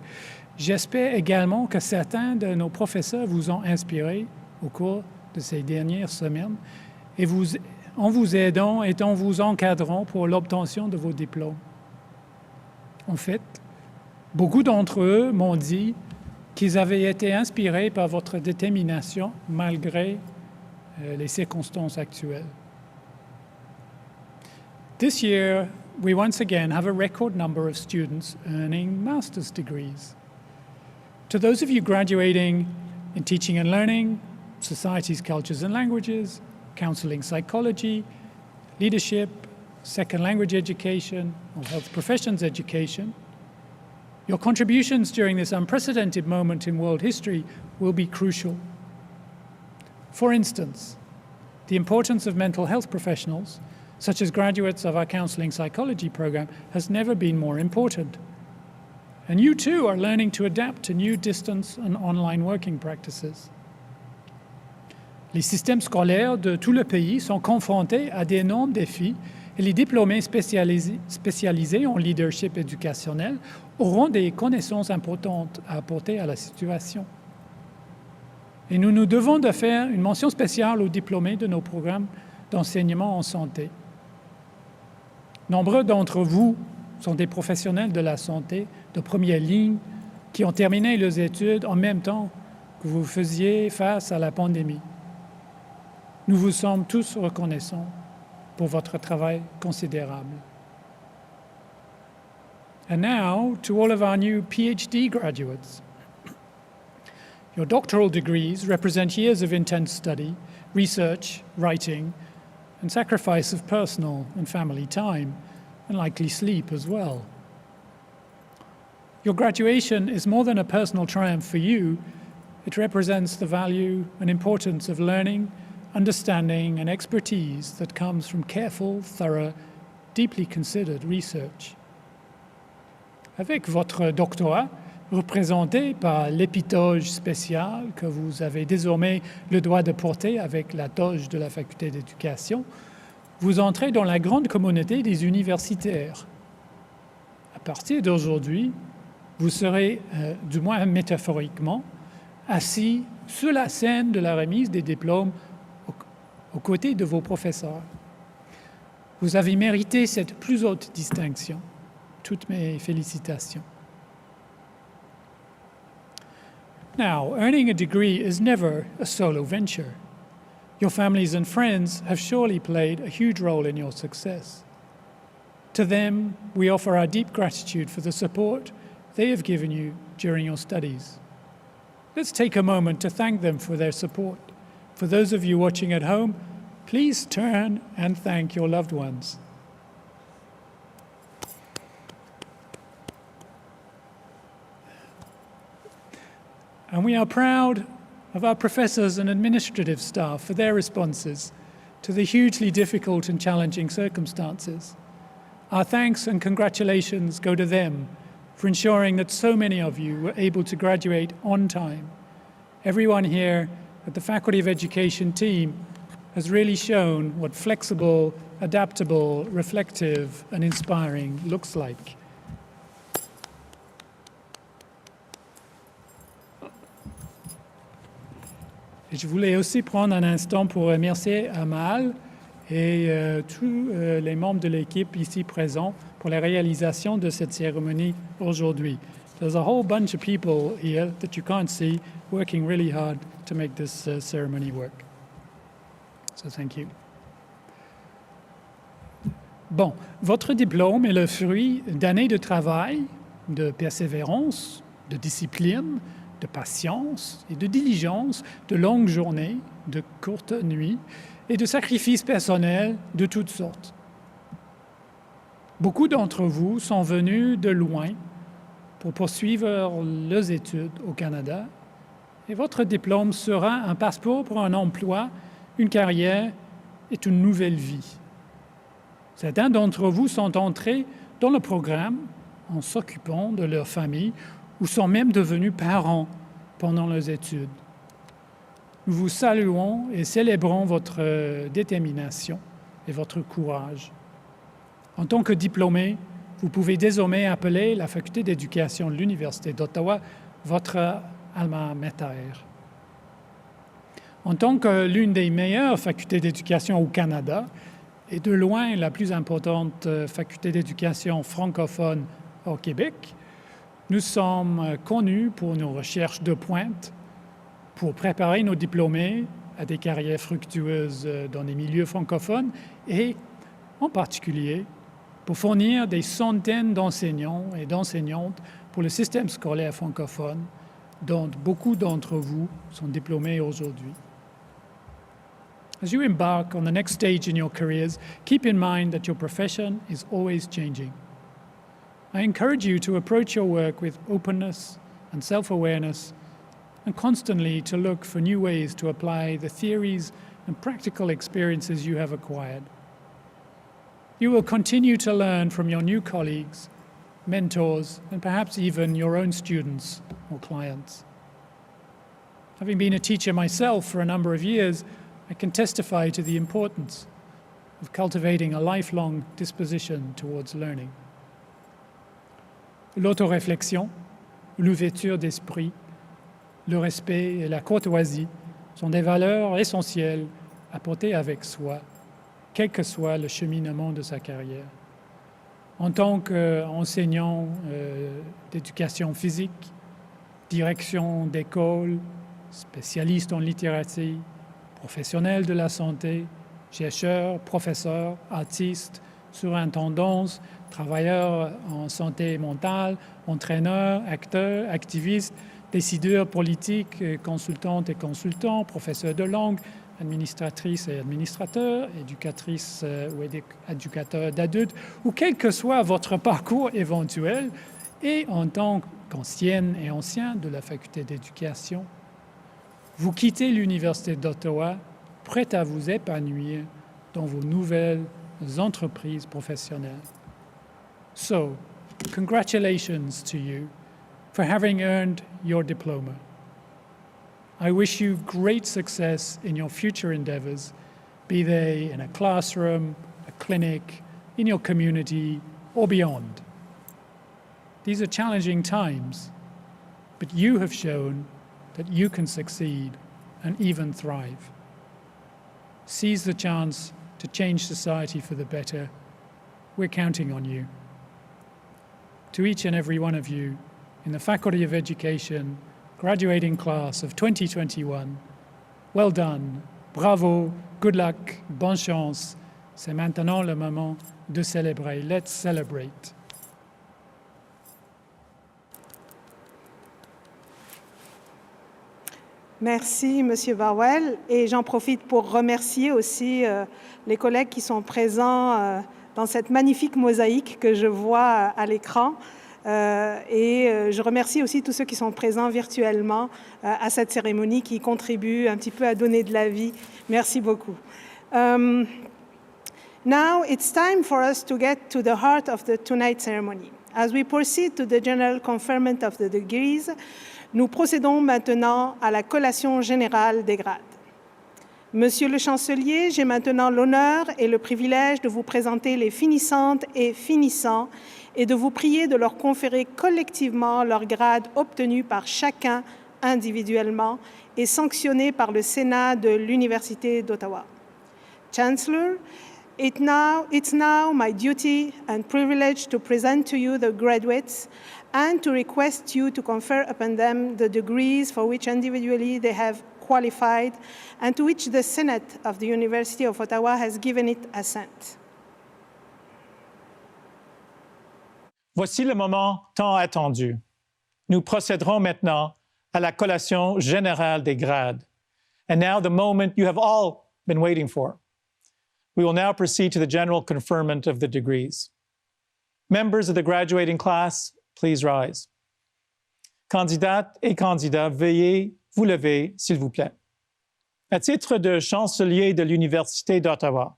J'espère également que certains de nos professeurs vous ont inspiré au cours de ces dernières semaines et en vous aidant et en vous encadrant pour l'obtention de vos diplômes. En fait, beaucoup d'entre eux m'ont dit qu'ils avaient été inspirés par votre détermination malgré les circonstances actuelles. This year, we once again have a record number of students earning master's degrees. To those of you graduating in teaching and learning, societies, cultures and languages, counseling psychology, leadership, second language education, or health professions education, your contributions during this unprecedented moment in world history will be crucial. For instance, the importance of mental health professionals, such as graduates of our counseling psychology program, has never been more important. And you too are learning to adapt to new distance and online working practices. Les systèmes scolaires de tout le pays sont confrontés à d'énormes défis et les diplômés spécialisés en leadership éducationnel auront des connaissances importantes à apporter à la situation. Et nous nous devons de faire une mention spéciale aux diplômés de nos programmes d'enseignement en santé. Nombreux d'entre vous sont des professionnels de la santé de première ligne qui ont terminé leurs études en même temps que vous faisiez face à la pandémie. Nous vous sommes tous reconnaissants pour votre travail considérable. And now, to all of our new PhD graduates. Your doctoral degrees represent years of intense study, research, writing, and sacrifice of personal and family time, and likely sleep as well. Your graduation is more than a personal triumph for you. It represents the value and importance of learning, understanding, and expertise that comes from careful, thorough, deeply considered research. Avec votre doctorat, représenté par l'épitoge spéciale que vous avez désormais le droit de porter avec la toge de la faculté d'éducation, vous entrez dans la grande communauté des universitaires. À partir d'aujourd'hui, vous serez, du moins métaphoriquement, assis sur la scène de la remise des diplômes aux côtés de vos professeurs. Vous avez mérité cette plus haute distinction. Toutes mes félicitations. Now, earning a degree is never a solo venture. Your families and friends have surely played a huge role in your success. To them, we offer our deep gratitude for the support they have given you during your studies. Let's take a moment to thank them for their support. For those of you watching at home, please turn and thank your loved ones. And we are proud of our professors and administrative staff for their responses to the hugely difficult and challenging circumstances. Our thanks and congratulations go to them for ensuring that so many of you were able to graduate on time. Everyone here at the Faculty of Education team has really shown what flexible, adaptable, reflective, and inspiring looks like. Et je voulais aussi prendre un instant pour remercier Amal et tous les membres de l'équipe ici présents pour la réalisation de cette cérémonie aujourd'hui. There's a whole bunch of people here that you can't see working really hard to make this ceremony work. So thank you. Bon, votre diplôme est le fruit d'années de travail, de persévérance, de discipline, de patience et de diligence, de longues journées, de courtes nuits et de sacrifices personnels de toutes sortes. Beaucoup d'entre vous sont venus de loin pour poursuivre leurs études au Canada et votre diplôme sera un passeport pour un emploi, une carrière et une nouvelle vie. Certains d'entre vous sont entrés dans le programme en s'occupant de leur famille ou sont même devenus parents pendant leurs études. Nous vous saluons et célébrons votre détermination et votre courage. En tant que diplômé, vous pouvez désormais appeler la Faculté d'éducation de l'Université d'Ottawa votre alma mater. En tant que l'une des meilleures facultés d'éducation au Canada, et de loin la plus importante faculté d'éducation francophone au Québec, nous sommes connus pour nos recherches de pointe, pour préparer nos diplômés à des carrières fructueuses dans les milieux francophones et, en particulier, pour fournir des centaines d'enseignants et d'enseignantes pour le système scolaire francophone, dont beaucoup d'entre vous sont diplômés aujourd'hui. As you embark on the next stage in your careers, keep in mind that your profession is always changing. I encourage you to approach your work with openness and self-awareness, and constantly to look for new ways to apply the theories and practical experiences you have acquired. You will continue to learn from your new colleagues, mentors, and perhaps even your own students or clients. Having been a teacher myself for a number of years, I can testify to the importance of cultivating a lifelong disposition towards learning. L'autoréflexion, l'ouverture d'esprit, le respect et la courtoisie sont des valeurs essentielles à porter avec soi, quel que soit le cheminement de sa carrière. En tant qu'enseignant d'éducation physique, direction d'école, spécialiste en littératie, professionnel de la santé, chercheur, professeur, artiste, surintendance, travailleur en santé mentale, entraîneur, acteur, activiste, décideur politique, consultante et consultant, professeur de langue, administratrice et administrateur, éducatrice ou éducateur d'adultes, ou quel que soit votre parcours éventuel, et en tant qu'ancienne et ancien de la faculté d'éducation, vous quittez l'Université d'Ottawa prête à vous épanouir dans vos nouvelles entreprises professionnelles. So, congratulations to you for having earned your diploma. I wish you great success in your future endeavors, be they in a classroom, a clinic, in your community, or beyond. These are challenging times, but you have shown that you can succeed and even thrive. Seize the chance to change society for the better. We're counting on you. To each and every one of you in the Faculty of Education graduating class of 2021, well done, bravo, good luck, bonne chance. C'est maintenant le moment de célébrer. Let's celebrate. Merci, Monsieur Barwell. Et j'en profite pour remercier aussi les collègues qui sont présents dans cette magnifique mosaïque que je vois à l'écran. Et je remercie aussi tous ceux qui sont présents virtuellement à cette cérémonie qui contribuent un petit peu à donner de la vie. Merci beaucoup. Now it's time for us to get to the heart of the tonight's ceremony. As we proceed to the general conferment of the degrees, nous procédons maintenant à la collation générale des grades. Monsieur le chancelier, j'ai maintenant l'honneur et le privilège de vous présenter les finissantes et finissants et de vous prier de leur conférer collectivement leur grade obtenu par chacun individuellement et sanctionné par le Sénat de l'Université d'Ottawa. Chancellor, it's now my duty and privilege to present to you the graduates and to request you to confer upon them the degrees for which individually they have qualified and to which the Senate of the University of Ottawa has given it assent. Voici le moment tant attendu. Nous procéderons maintenant à la collation générale des grades. And now the moment you have all been waiting for. We will now proceed to the general conferment of the degrees. Members of the graduating class, please rise. Candidates et candidats, veuillez vous lever, s'il vous plaît. À titre de chancelier de l'Université d'Ottawa,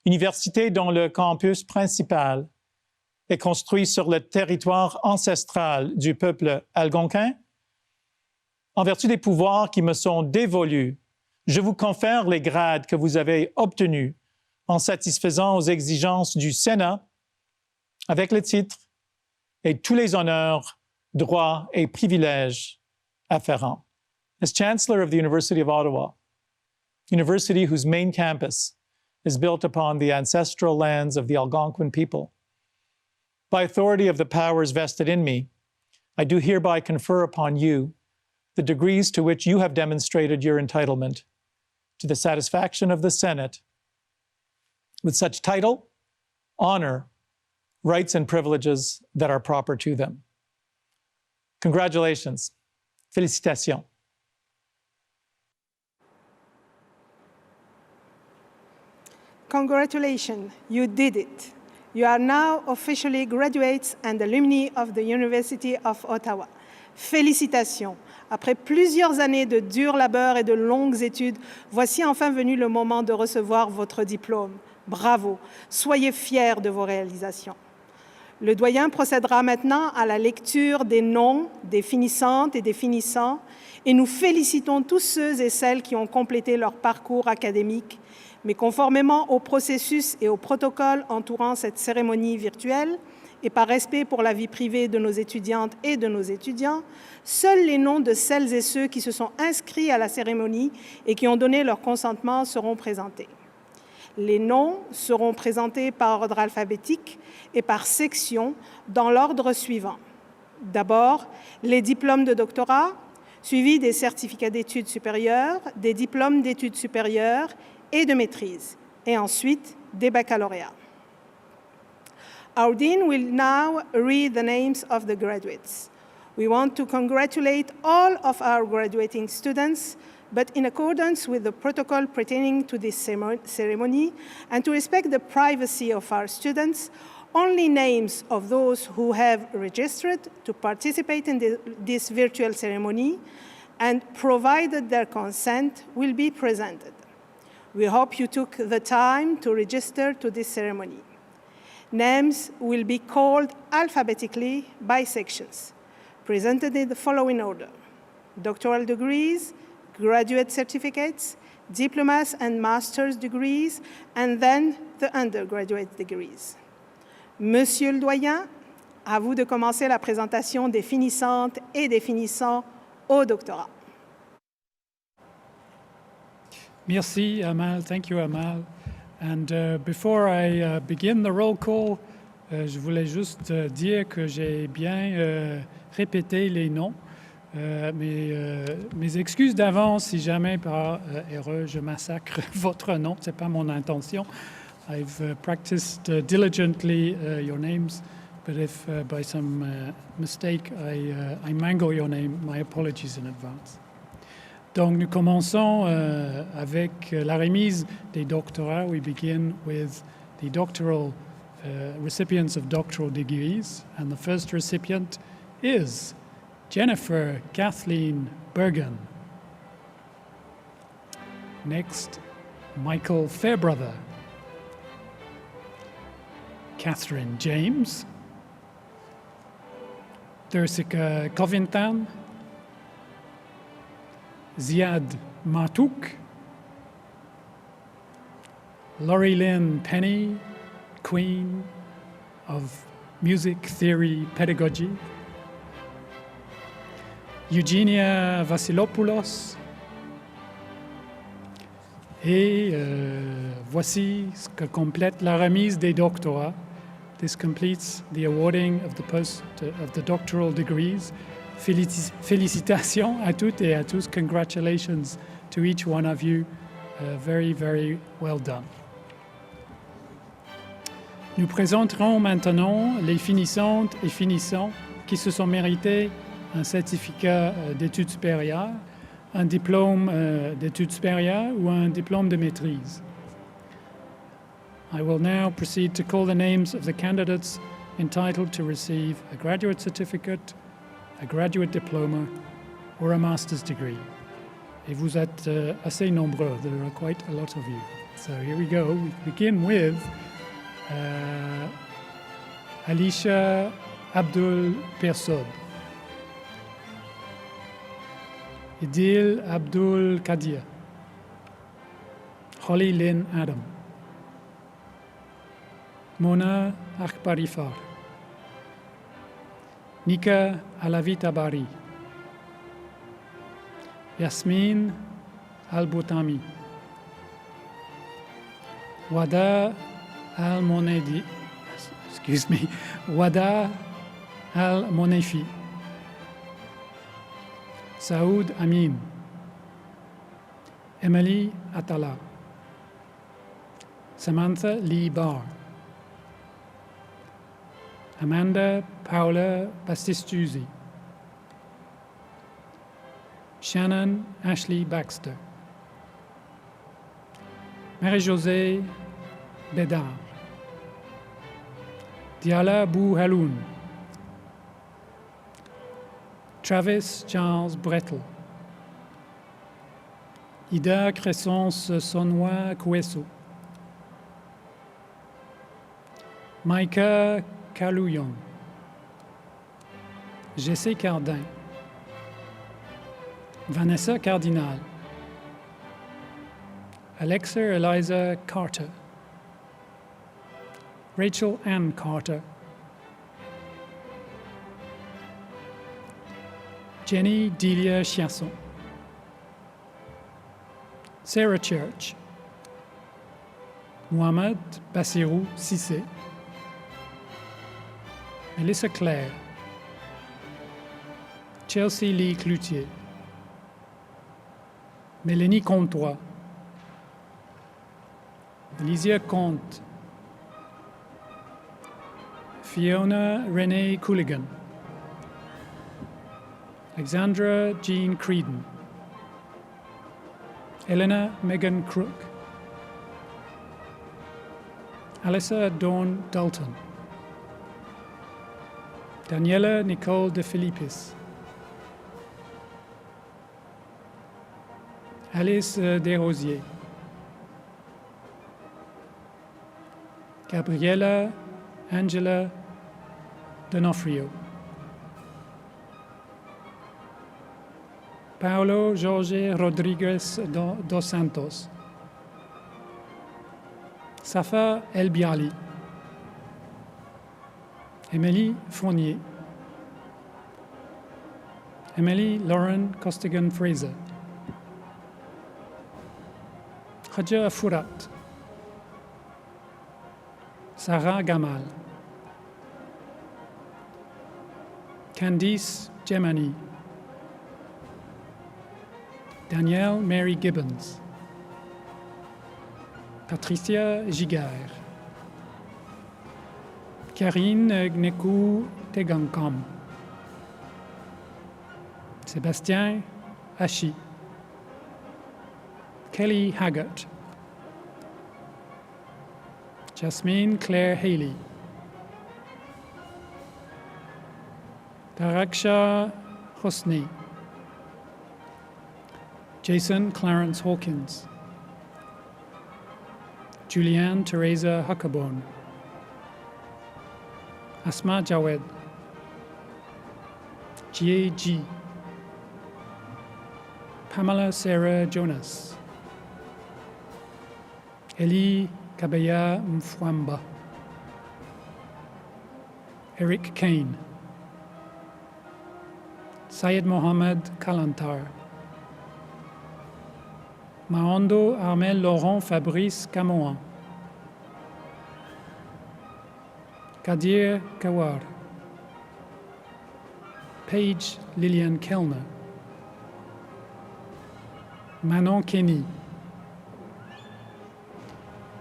université dont le campus principal est construit sur le territoire ancestral du peuple algonquin, en vertu des pouvoirs qui me sont dévolus, je vous confère les grades que vous avez obtenus en satisfaisant aux exigences du Sénat avec le titre et tous les honneurs, droits et privilèges afférents. As Chancellor of the University of Ottawa, university whose main campus is built upon the ancestral lands of the Algonquin people, by authority of the powers vested in me, I do hereby confer upon you the degrees to which you have demonstrated your entitlement to the satisfaction of the Senate with such title, honor, rights, and privileges that are proper to them. Congratulations. Félicitations. Congratulations, you did it. You are now officially graduates and alumni of the University of Ottawa. Félicitations. Après plusieurs années de dur labeur et de longues études, voici enfin venu le moment de recevoir votre diplôme. Bravo. Soyez fiers de vos réalisations. Le doyen procédera maintenant à la lecture des noms des finissantes et des finissants et nous félicitons tous ceux et celles qui ont complété leur parcours académique, mais conformément au processus et au protocole entourant cette cérémonie virtuelle et par respect pour la vie privée de nos étudiantes et de nos étudiants, seuls les noms de celles et ceux qui se sont inscrits à la cérémonie et qui ont donné leur consentement seront présentés. Les noms seront présentés par ordre alphabétique et par section dans l'ordre suivant. D'abord, les diplômes de doctorat, suivis des certificats d'études supérieures, des diplômes d'études supérieures et de maîtrise, et ensuite des baccalauréats. Our dean will now read the names of the graduates. We want to congratulate all of our graduating students, but in accordance with the protocol pertaining to this ceremony and to respect the privacy of our students, only names of those who have registered to participate in this virtual ceremony and provided their consent will be presented. We hope you took the time to register to this ceremony. Names will be called alphabetically by sections, presented in the following order: doctoral degrees, graduate certificates, diplomas and master's degrees, and then the undergraduate degrees. Monsieur le doyen, à vous de commencer la présentation des finissantes et des finissants au doctorat. Merci, Amal. Thank you, Amal. And before I begin the roll call, je voulais juste dire que j'ai bien répété les noms. Mes excuses d'avance si jamais par erreur je massacre votre nom. Ce n'est pas mon intention. I've practiced diligently your names, but if by some mistake I mangle your name, my apologies in advance. Donc nous commençons avec la remise des doctorats. We begin with the doctoral recipients of doctoral degrees, and the first recipient is Jennifer Kathleen Bergen. Next, Michael Fairbrother. Catherine James. Thursika Covington. Ziad Matouk. Laurie Lynn Penny, Queen of Music Theory Pedagogy. Eugenia Vassilopoulos. Et voici ce que complète la remise des doctorats. This completes the awarding of the doctoral degrees. Félicitations à toutes et à tous. Congratulations to each one of you. Very, very well done. Nous présenterons maintenant les finissantes et finissants qui se sont mérités un certificat d'études supérieures, un diplôme d'études supérieures ou un diplôme de maîtrise. I will now proceed to call the names of the candidates entitled to receive a graduate certificate, a graduate diploma, or a master's degree. Et vous êtes assez nombreux. There are quite a lot of you. So here we go. We begin with Alicia Abdul Persod. Idil Abdul Kadir. Holly Lynn Adam. Mona Akbarifar. Nika Alavitabari, Yasmin Al-Boutami, Wada Al-Monedi, Wada Al-Monefi, Saoud Amin, Emily Atala, Samantha Lee Barr, Amanda Paula Bastistuzi, Shannon Ashley Baxter, Marie-Josée Bédard, Diala Bou Haloun, Travis Charles Brettel, Ida Crescence Sonois Kouesso, Maïka Kalouyon, Jessé Cardin, Vanessa Cardinal, Alexa Eliza Carter, Rachel Ann Carter, Jenny Delia Chiasson, Sarah Church, Mohamed Bassirou Sissé, Melissa Claire, Chelsea Lee Cloutier, Mélanie Comtois, Elysia Comte, Fiona Renee Cooligan, Alexandra Jean Creedon, Elena Megan Crook, Alyssa Dawn Dalton, Daniela Nicole De Filippis, Alice Desrosiers, Gabriela Angela Donofrio, Paulo Jorge Rodriguez dos Santos, Safa El Biali, Emily Fournier, Emily Lauren Costigan Fraser, Khadja Furat, Sarah Gamal, Candice Gemani, Danielle Mary Gibbons, Patricia Giguère, Karine Gnekou Tegankam, Sébastien Hachi, Kelly Haggart, Jasmine Claire Haley, Taraksha Hosni, Jason Clarence Hawkins, Julianne Teresa Huckabone, Asma Jawed, G.A.G., Pamela Sarah Jonas, Eli Kabeya Mfwamba, Eric Kane, Syed Mohamed Kalantar, Maondo Armel Laurent Fabrice Camoan, Kadir Kawar, Paige Lillian Kellner, Manon Kenny,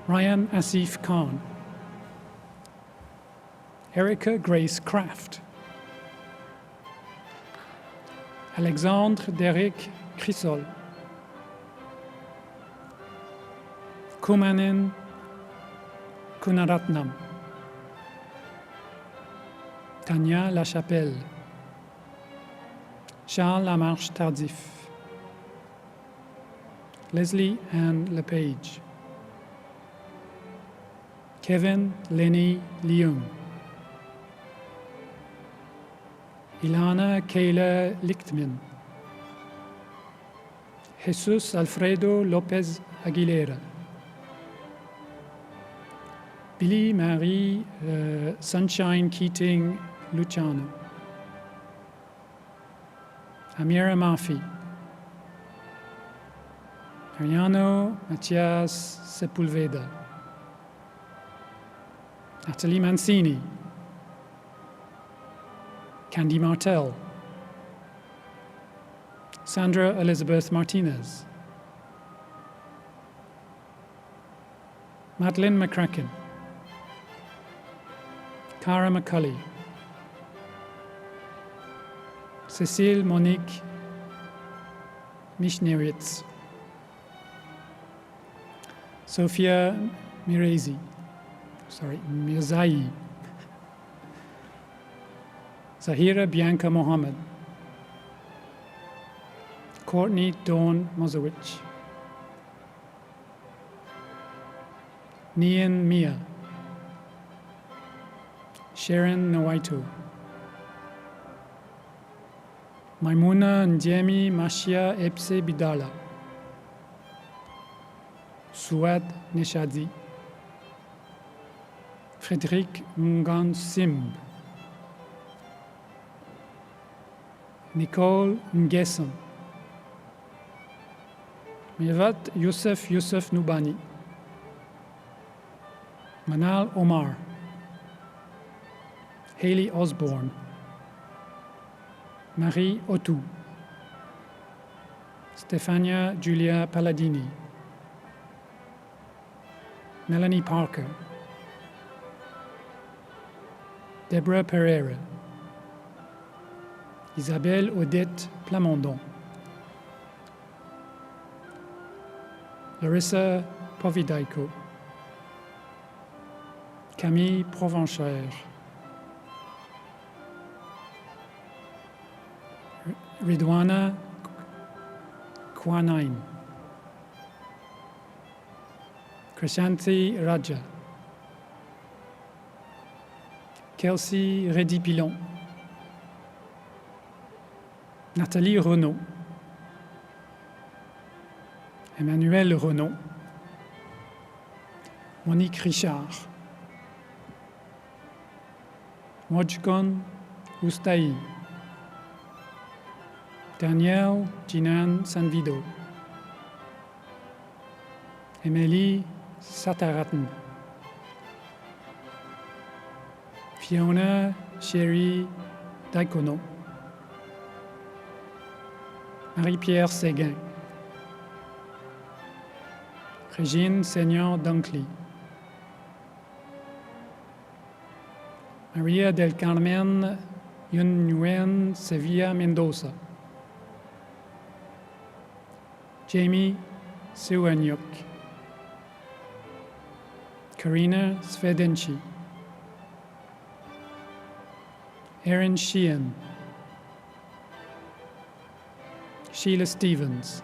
Ryan Asif Khan, Erica Grace Kraft, Alexandre Derek Chrysol, Kumanin Kunaratnam, Tania Lachapelle, Charles Lamarche Tardif, Leslie Ann LePage, Kevin Lenny Leung, Ilana Kayla Lichtman, Jesus Alfredo Lopez Aguilera, Billy Marie Sunshine Keating Luciano, Amira Mafi, Ariano Matias Sepulveda, Nathalie Mancini, Candy Martel, Sandra Elizabeth Martinez, Madeleine McCracken, Cara McCulley, Cécile Monique Michniewicz, Sofia Mirzai, Zahira Bianca Mohammed, Courtney Dawn Mozowicz, Nian Mia, Sharon Nawaito, Maimuna Njemi Mashia Epse Bidala, Souad Neshadi, Frédéric Ngan Simb, Nicole Nguesson, Mirvat Youssef Noubani, Manal Omar, Haley Osborne, Marie Otou, Stefania Giulia Palladini, Melanie Parker, Deborah Pereira, Isabelle Odette Plamondon, Larissa Povidaiko, Camille Provenchère, Ridwana Kwanain, Krishanti Raja, Kelsey Reddy-Pilon, Nathalie Renaud, Emmanuel Renaud, Monique Richard, Mojkon Oustaï, Danielle Jinan Sanvido, Emily Sataratten, Fiona Sherry Daikono, Marie-Pierre Séguin, Régine Seigneur Dunkley, Maria del Carmen Yun Sevilla Mendoza, Jamie Siwanyuk, Karina Svedenchi, Erin Sheehan, Sheila Stevens,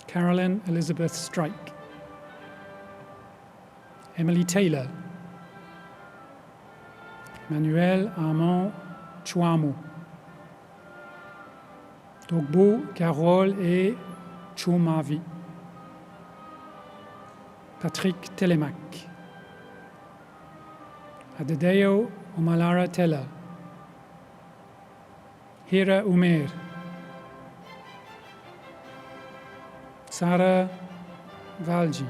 Carolyn Elizabeth Strike, Emily Taylor, Manuel Armand Chouamou, Dogbo Carole et Choumavi, Patrick Telemac, Adedeo Omalara Tella, Hira Umer, Sarah Valji,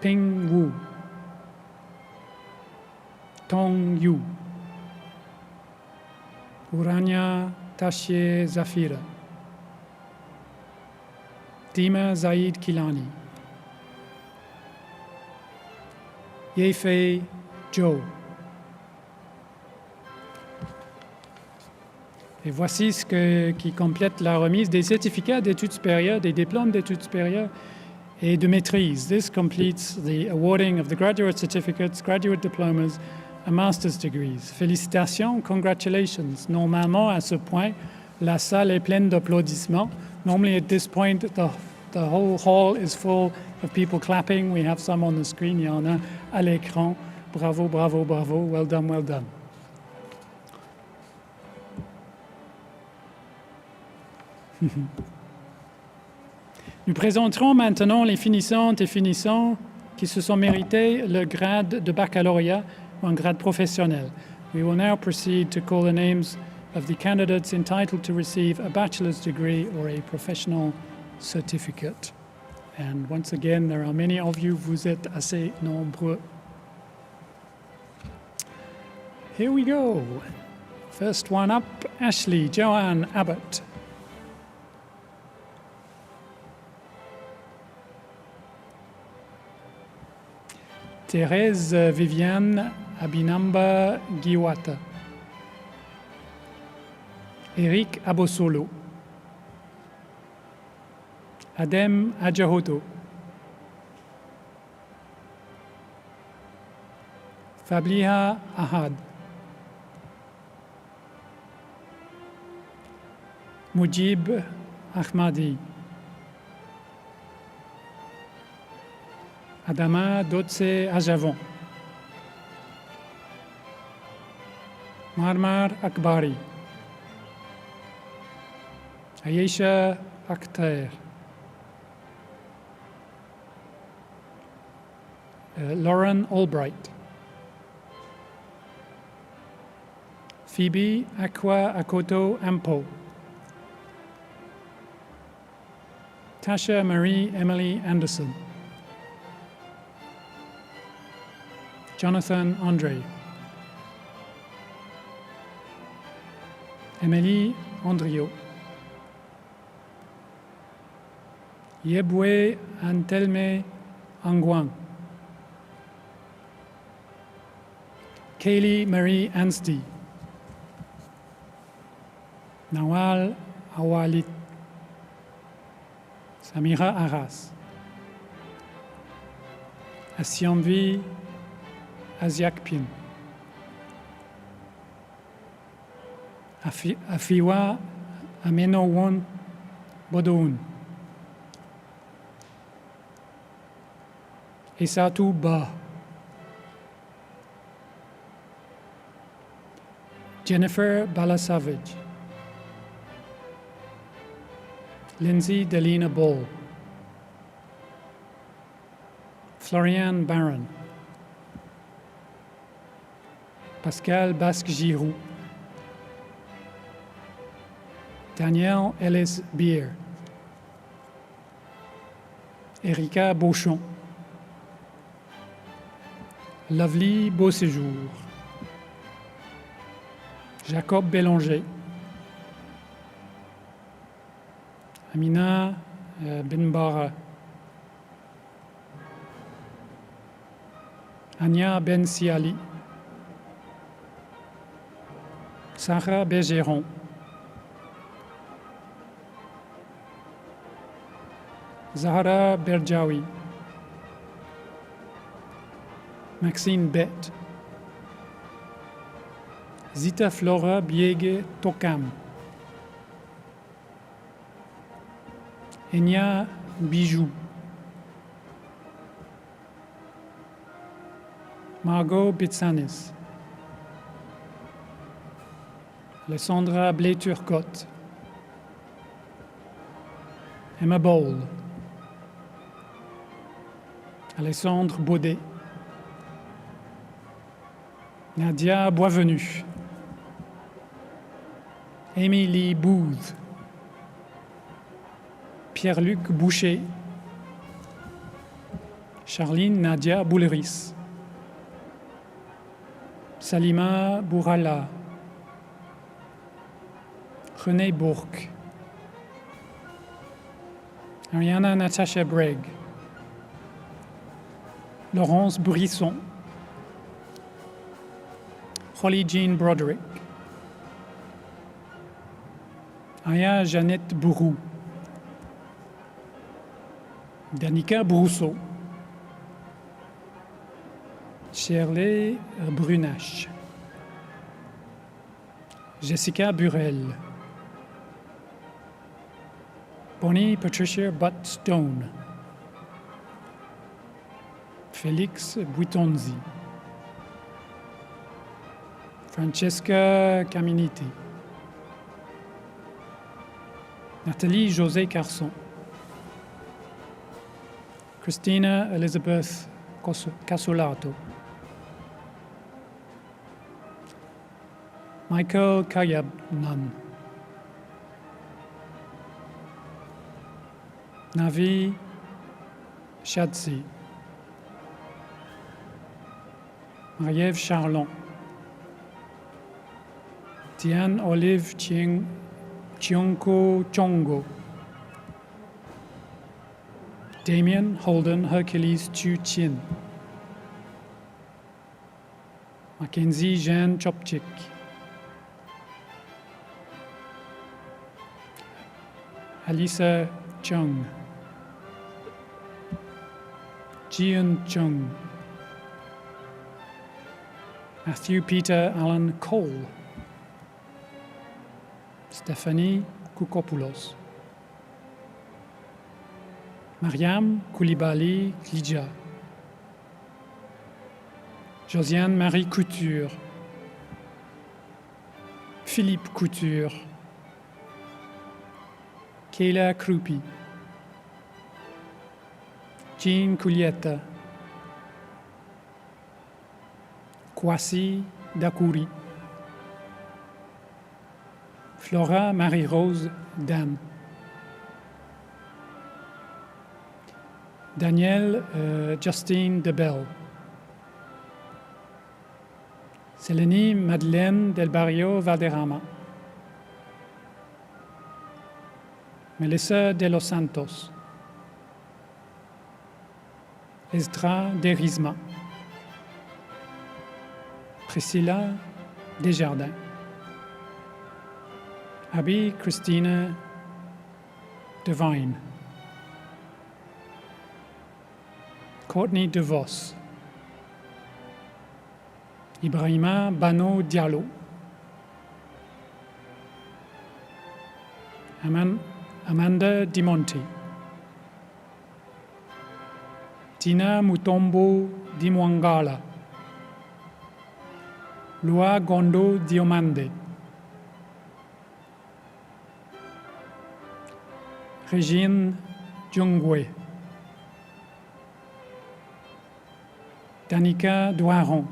Ping Wu, Tong Yu, Urania Tashie Zafira, Dima Zaid Kilani, Yefei Joe. Et voici qui complète la remise des certificats d'études supérieures, des diplômes d'études supérieures et de maîtrise. This completes the awarding of the graduate certificates, graduate diplomas, and master's degrees. Félicitations, congratulations. Normalement, à ce point, la salle est pleine d'applaudissements. Normally, at this point, the whole hall is full of people clapping. We have some on the screen. Il y en a à l'écran. Bravo, bravo, bravo. Well done, well done. Nous présenterons maintenant les finissantes et finissants qui se sont mérités le grade de baccalauréat ou un grade professionnel. We will now proceed to call the names of the candidates entitled to receive a bachelor's degree or a professional certificate. And once again, there are many of you, vous êtes assez nombreux. Here we go. First one up, Ashley Joanne Abbott. Thérèse Viviane Abinamba Giwata. Eric Abosolo. Adem Adjahoto. Fabliha Ahad. Mujib Ahmadi. Adama Dotse Ajavon. Marmar Akbari. Ayesha Akhtar. Lauren Albright. Phoebe Aqua Akoto Ampo. Tasha Marie Emily Anderson. Jonathan Andre. Emily Andrio. Yebwe Antelme Angwang. Kaylee Marie Anstey. Nawal Awalit. Samira Arras. Asiamvi Aziakpin. Afiwa Amenowon Bodoun. Isatu Ba. Jennifer Balasavage. Lindsay Delina Ball. Florian Barron. Pascal Basque-Giroux. Danielle Ellis Beer. Erika Beauchamp. Lovely Beauséjour. Jacob Bélanger. Amina Benbara. Anya Ben Siali. Sarah Bergeron. Zahra Berjawi. Maxine Bett. Zita Flora Biege Tokam. Enya Bijou. Margot Bitsanis. Alessandra Blé-Turcotte. Emma Bowl. Alessandre Baudet. Nadia Boisvenu. Émilie Booth. Pierre-Luc Boucher. Charline Nadia Bouleris. Salima Bourala. René Bourque. Ariana Natasha Bragg. Laurence Brisson. Holly Jean Broderick. Aya Jeannette Bourou. Danica Brousseau. Shirley Brunache. Jessica Burel. Bonnie Patricia Butt Stone. Félix Buitonzi. Francesca Caminiti. Nathalie José Carson. Christina Elizabeth Casolato. Michael Kayabnan, Navi Shadsi, Marie-Ève Charlon, Diane Olive Chionko Chongo, Damien Holden Hercules Chu Chin, Mackenzie Jean Chopchik, Alisa Chung, Jian Chung, Matthew Peter Allen Cole, Stephanie Koukopoulos, Mariam Koulibaly Klidja, Josiane Marie Couture, Philippe Couture, Kayla Krupi, Jean Coulietta, Kwasi Dakouri, Flora Marie-Rose Dan, Danielle Justine Debel, Seleni Madeleine Del Barrio Valderrama, Melissa de los Santos, Esdra Derisma, Priscilla Desjardins, Abby Christina Devine, Courtney DeVos, Ibrahima Bano Diallo, Amanda Dimonti, Tina Mutombo Dimwangala, Lua Gondo Diomande, Régine Jungwe, Danica Douaron,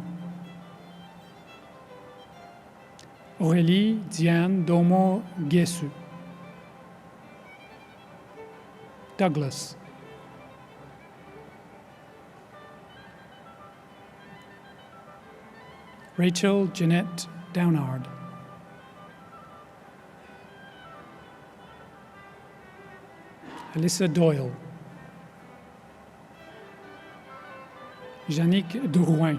Aurélie Diane Domo Guessu, Douglas, Rachel Jeanette Downard, Alyssa Doyle, Yannick Drouin,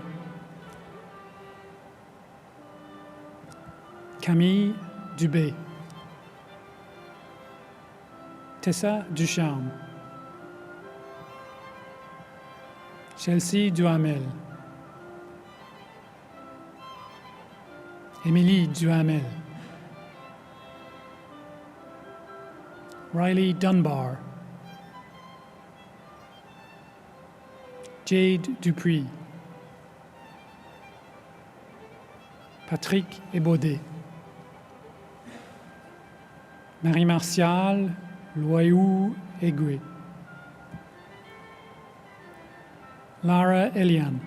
Camille Dubé, Tessa Ducharme, Chelsea Duhamel, Émilie Duhamel, Riley Dunbar, Jade Dupuis, Patrick Ebaudet, Marie-Martial Loyou Aigué, Lara Elian,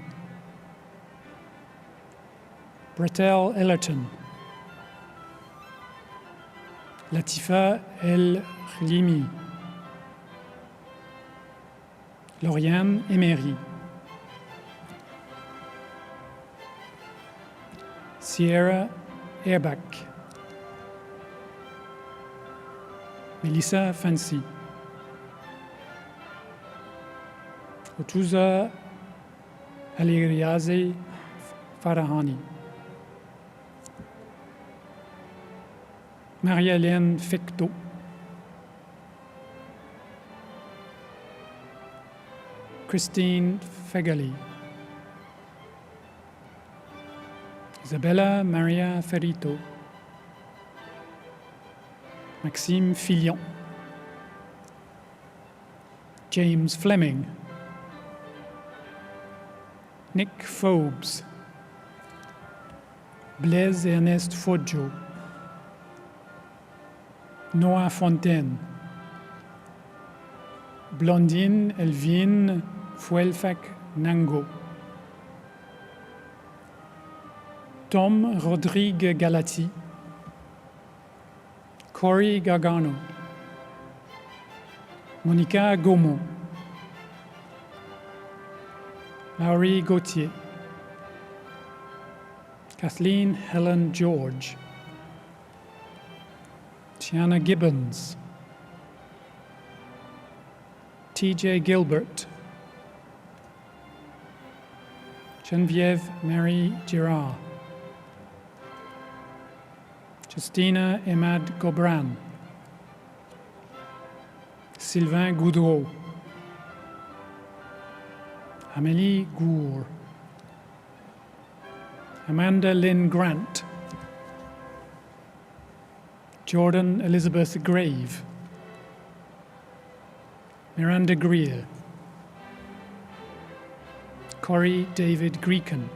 Bretel Ellerton, Latifa El Khlimi, Lauriane Emery, Sierra Airbach, Melissa Fancy, Otuza Aliriaze Farahani, Marie-Hélène Fecteau, Christine Fegali, Isabella Maria Ferrito, Maxime Filion, James Fleming, Nick Phobes, Blaise Ernest Foggio, Noah Fontaine, Blondine Elvine Fuelfac Nango, Tom Rodrigue Galati, Corey Gargano, Monica Gaumont, Laurie Gauthier, Kathleen Helen George, Tiana Gibbons, TJ Gilbert, Geneviève Mary Girard, Justina Emad Gobran, Sylvain Goudreau, Amélie Gour, Amanda Lynn Grant, Jordan Elizabeth Grave, Miranda Greer, Corey David Greeken,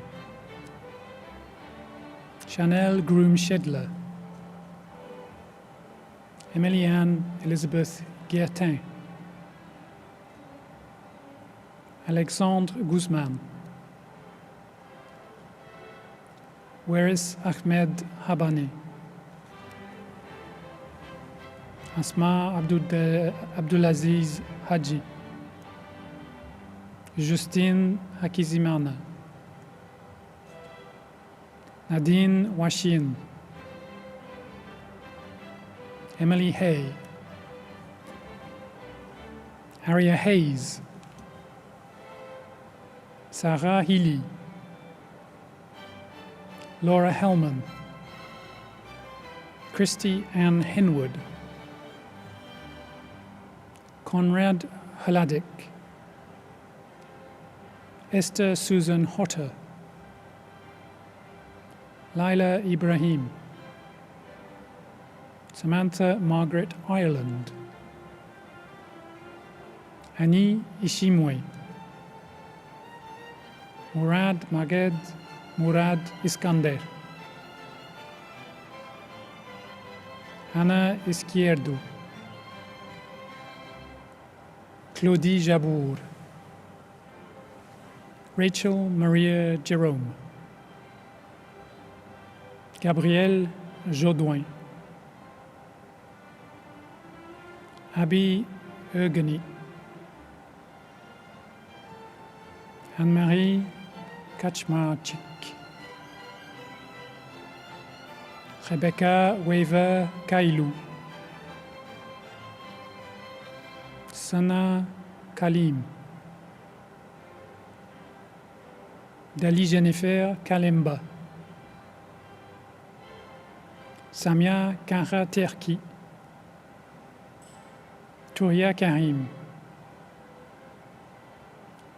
Chanel Groom Shedler, Emiliane Elizabeth Guertin, Alexandre Guzman, Waris Ahmed Habane, Asma Abdulaziz Haji, Justine Hakizimana, Nadine Washin, Emily Hay, Aria Hayes, Sarah Healy, Laura Hellman, Christy Ann Henwood, Conrad Haladik, Esther Susan Hotter, Lila Ibrahim, Samantha Margaret Ireland, Annie Ishimwe, Murad Maged Murad Iskander, Anna Izquierdo, Claudie Jabour, Rachel Maria Jerome, Gabrielle Jaudoin, Abby Eugenie, Anne-Marie Kaczmarczyk, Rebecca Weaver Kailou, Sana Kalim, Dali Jennifer Kalemba, Samia Kara Terki, Touria Karim,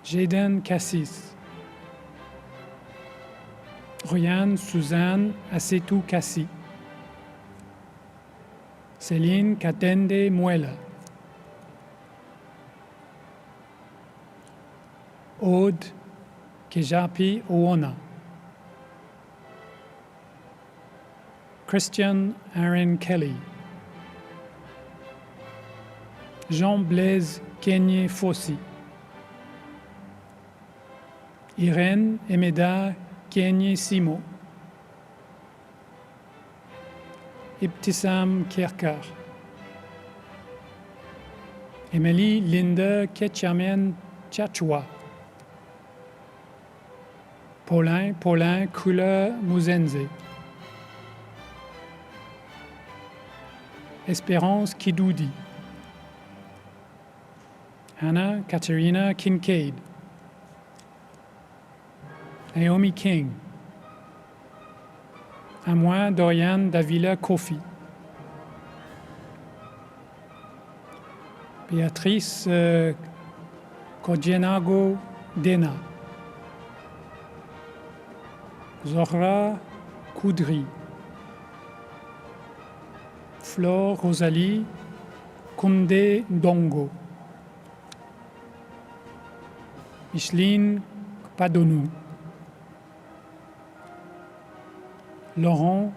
Jaden Cassis, Ryan Suzanne Assetou Kassi, Céline Katende Muela, Aude Kejapi Oona, Christian Aaron Kelly, Jean-Blaise Kenye Fossi, Irène Emeda Kenye Simo, Ibtissam Kierkar, Emily Linda Ketchamen Tchatchoua, Paulin Kula Muzenze, Espérance Kidoudi, Anna Katerina Kincaid, Naomi King, à moi Dorian Davila Kofi, Béatrice Kojenago Dena, Zohra Koudri, Flore Rosalie Koundé Ndongo, Micheline Padonou, Lauren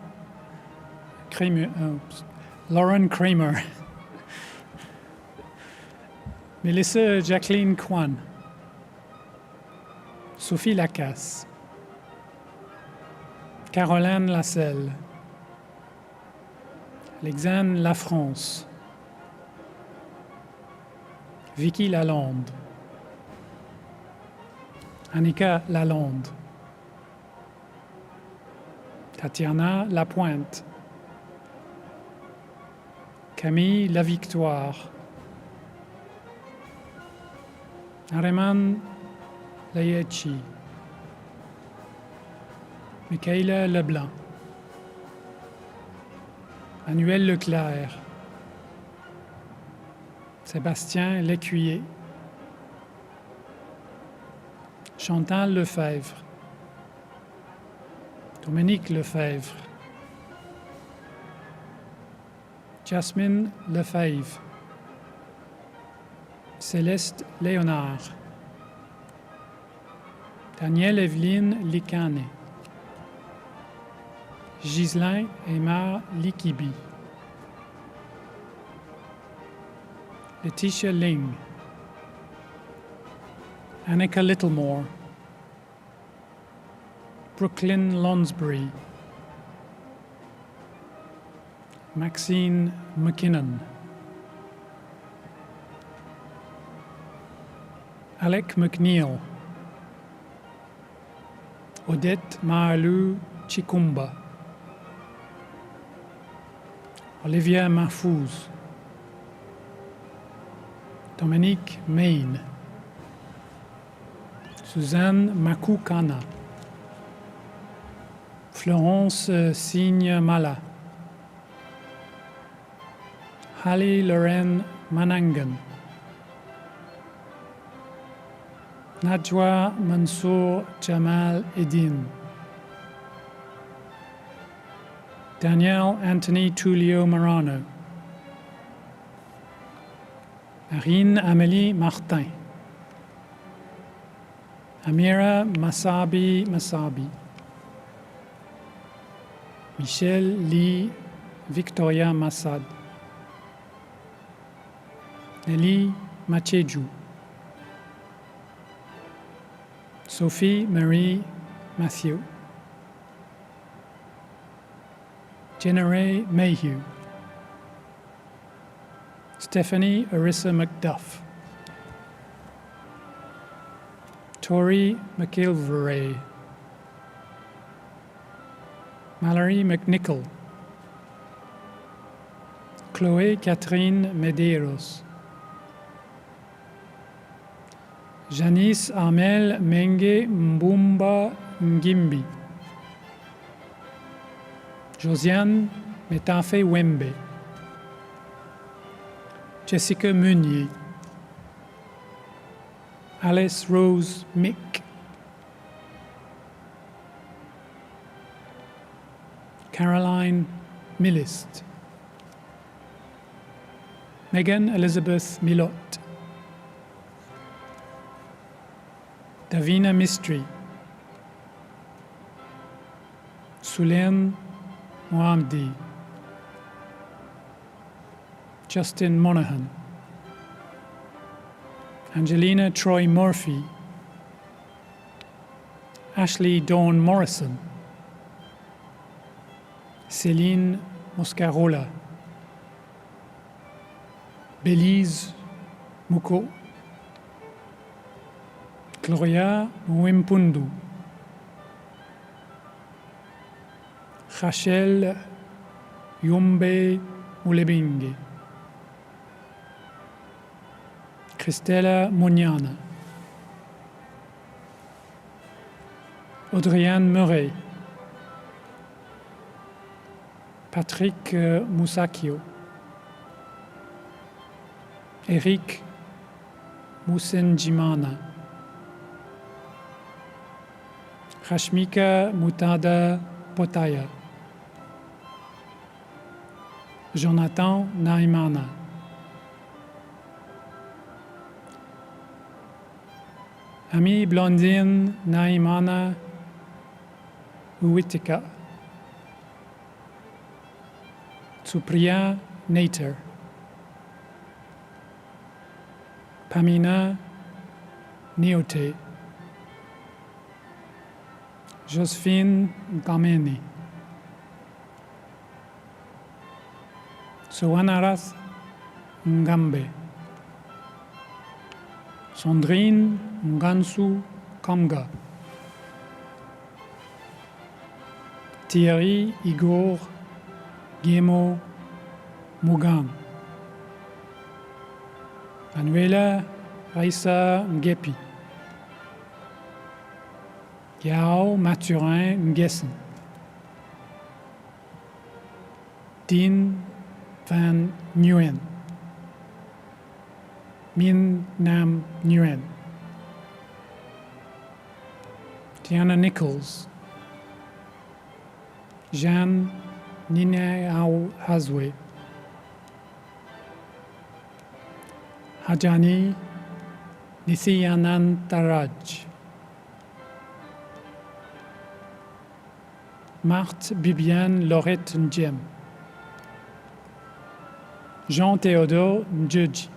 Kramer, Melissa Jacqueline Kwan, Sophie Lacasse, Caroline Lasselle, Alexandre Lafrance, Vicky Lalonde, Annika Lalonde, Tatiana Lapointe, Camille Lavictoire, Areman Layechi, Michaela Leblanc, Manuel Leclerc, Sébastien Lécuyer, Chantal Lefebvre, Dominique Lefebvre, Jasmine Lefebvre, Céleste Léonard, Danielle Evelyne Licane, Ghislain Aymar Likibi, Letitia Ling, Annika Littlemore, Brooklyn Lonsbury, Maxine McKinnon, Alec McNeil, Odette Mahalou Chikumba, Olivia Mahfouz, Dominique Maine, Suzanne Makoukana, Florence Signe Mala, Halle Lorraine Manangan, Najwa Mansour Jamal Eddin, Daniel Anthony Tullio Marano, Marine Amélie Martin, Amira Masabi, Michelle Lee Victoria Massad, Nelly Macheju, Sophie Marie Matthew, Jenere Mayhew, Stephanie Arissa McDuff, Tori McIlvray, Mallory McNichol, Chloé Catherine Medeiros, Janice Amel Menge Mbumba Ngimbi, Josiane Metafe Wembe, Jessica Meunier, Alice Rose Mick, Caroline Millist, Megan Elizabeth Milot, Davina Mistry, Sulaine Mohamdi, Justin Monaghan, Angelina Troy Murphy, Ashley Dawn Morrison, Céline Moscarola, Belize Muko, Gloria Mwimpundu, Rachel Yombe Mulebinge, Christella Moniana, Audriane Murray, Patrick Moussakio, Eric Moussenjimana, Rashmika Mutada Potaya, Jonathan Naimana, Ami Blondine Naimana Uwitika, Supriya Nater, Pamina Niote, Josephine Kameni. Soanaras Ngambe. Sandrine Ngansu Kamga. Thierry Igor Guillemot Mugan. Manuela Raissa Ngepi. Yao Mathurin Nguessen. Dean Van Nguyen. Min Nam Nguyen. Diana Nichols. Jeanne Nineao Hazwe. Hajani Nithyanantaraj. Marthe Bibiane Laurette Ndjem. Jean-Théodore Ndjedji.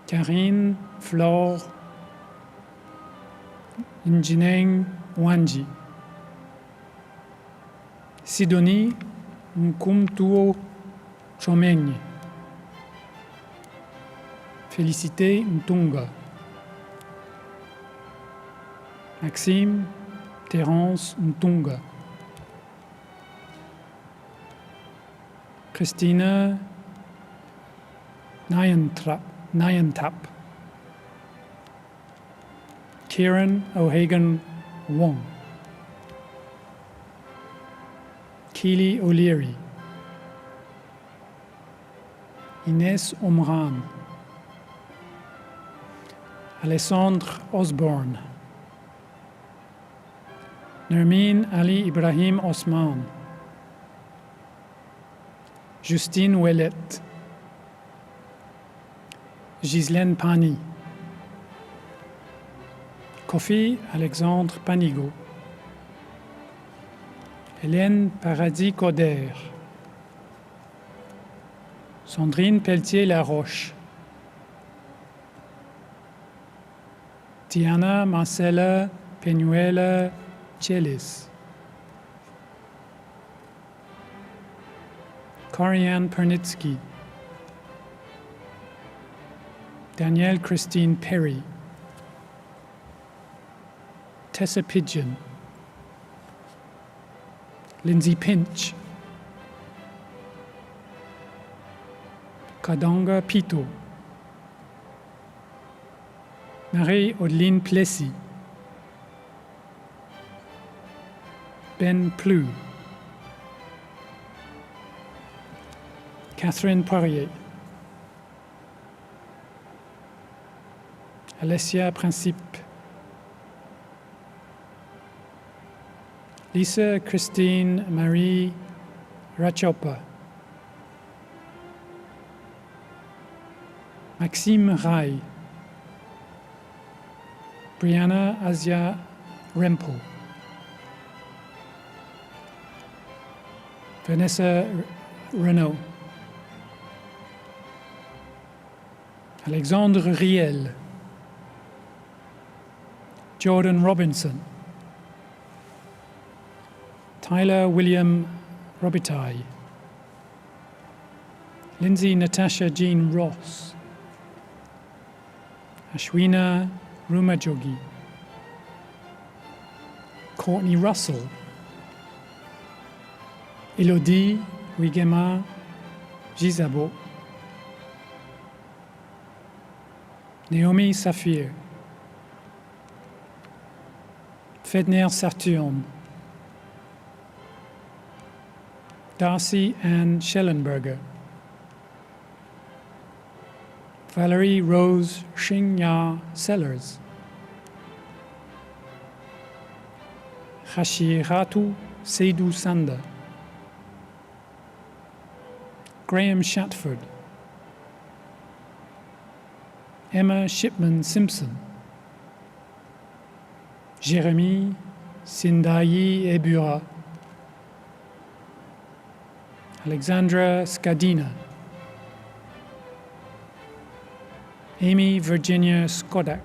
Karine Flore Njineng Wanji. Sidonie Nkumtuo Chomenyi. Félicité Ntunga. Maxime Terence Ntunga. Christina Nyantap. Kieran O'Hagan Wong. Keely O'Leary. Inès Omran. Alessandre Osborne. Nermine Ali Ibrahim Osman. Justine Ouellet. Ghislaine Pani. Kofi Alexandre Panigo. Hélène Paradis-Coder. Sandrine Pelletier-Laroche. Diana Marcella Peñuela Chelis. Corianne Pernitsky. Danielle Christine Perry. Tessa Pigeon. Lindsay Pinch. Kadanga Pito. Marie-Audeline Plessy. Ben Plou. Catherine Poirier. Alessia Principe. Lisa Christine Marie Rachopa. Maxime Rai. Brianna Asia Rempel. Vanessa Renaud. Alexandre Riel. Jordan Robinson. Tyler William Robitaille. Lindsay Natasha Jean Ross. Ashwina Rumajogi. Courtney Russell. Elodie Wigema Gizabo. Naomi Saphir. Fedner Saturn. Darcy Ann Schellenberger. Valerie Rose Xingya Sellers. Khashiratu Seydou Sanda. Graham Shatford. Emma Shipman Simpson. Jérémy Sindayi Ebura. Alexandra Skadina. Amy Virginia Skodak.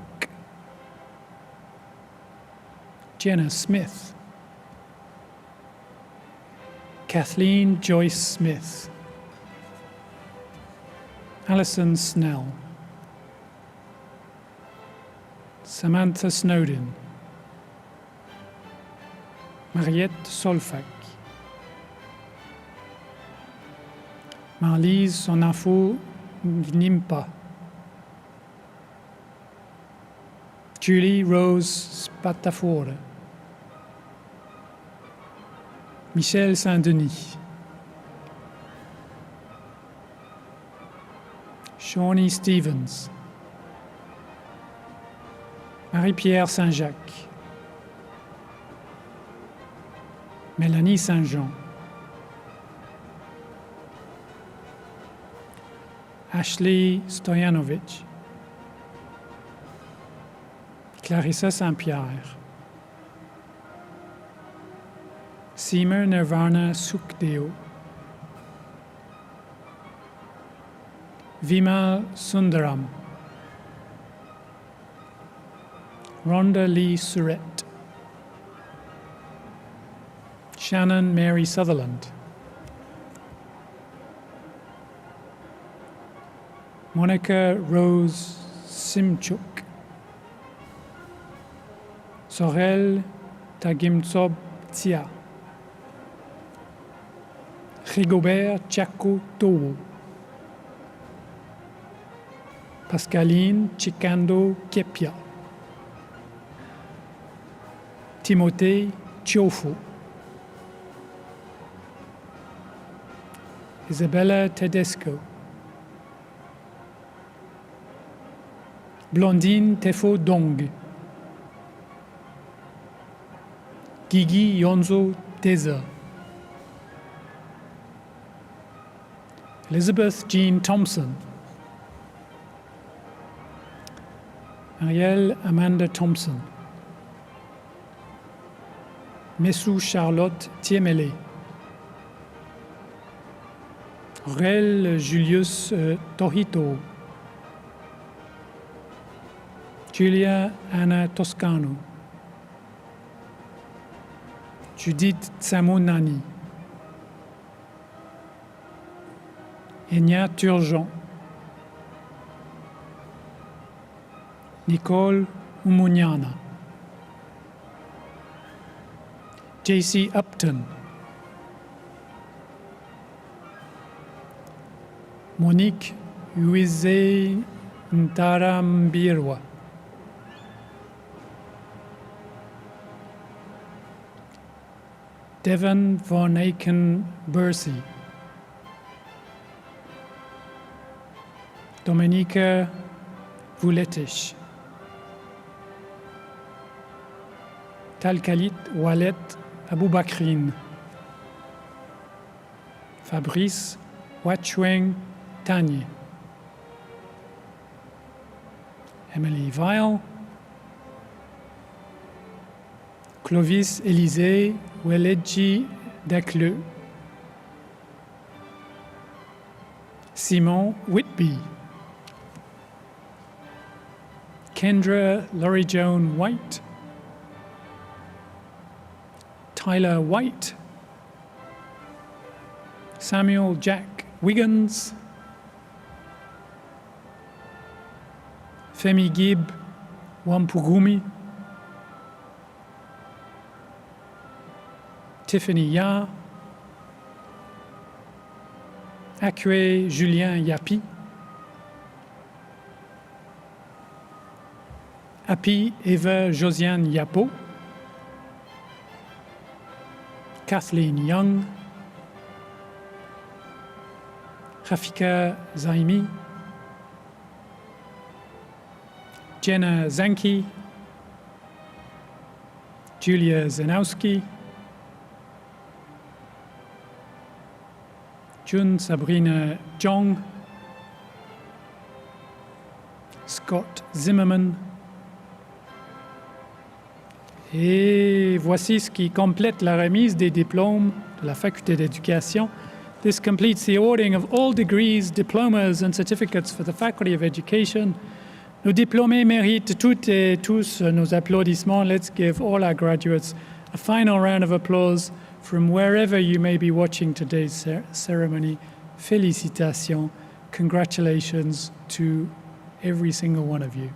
Jenna Smith. Kathleen Joyce Smith. Alison Snell. Samantha Snowden. Mariette Solfac. Marlise Sonafo Nimpa. Julie Rose Spatafora. Michel Saint-Denis. Shawnee Stevens. Marie-Pierre Saint-Jacques. Mélanie Saint-Jean. Ashley Stoyanovich. Clarissa Saint-Pierre. Seema Nirvana Sukhdeo. Vimal Sundaram. Rhonda Lee Surrett. Shannon Mary Sutherland. Monica Rose Simchuk. Sorel Tagimtsob Tsia. Rigobert Tchako Towo. Pascaline Chikando Kepia. Timothée Chiofo. Isabella Tedesco. Blondine Tefo Dong. Gigi Yonzo Deza. Elizabeth Jean Thompson. Ariel Amanda Thompson. Messou Charlotte Thiemele. Aurel Julius Tohito. Julia Anna Toscano. Judith Samonani. Enya Turgeon. Nicole Umunyana. JC Upton. Monique Uize Ntarambirwa. Devon von Aiken Bursey. Dominika Vuletich. Talkalit Walet Aboubakrin. Fabrice Wachweng Tanye. Emily Weil. Clovis Élisée Weledji Dacleux. Simon Whitby. Kendra Laurie Joan White. Tyler White. Samuel Jack Wiggins. Femi Gibb Wampugumi. Tiffany Ya. Akwe Julien Yapi. Api Eva Josiane Yapo. Kathleen Young. Rafika Zaimi. Jenna Zanki. Julia Zanowski. Jun Sabrina Jong. Scott Zimmerman. Et voici ce qui complète la remise des diplômes de la Faculté d'éducation. This completes the awarding of all degrees, diplomas, and certificates for the Faculty of Education. Nos diplômés méritent toutes et tous nos applaudissements. Let's give all our graduates a final round of applause from wherever you may be watching today's ceremony. Félicitations, congratulations to every single one of you.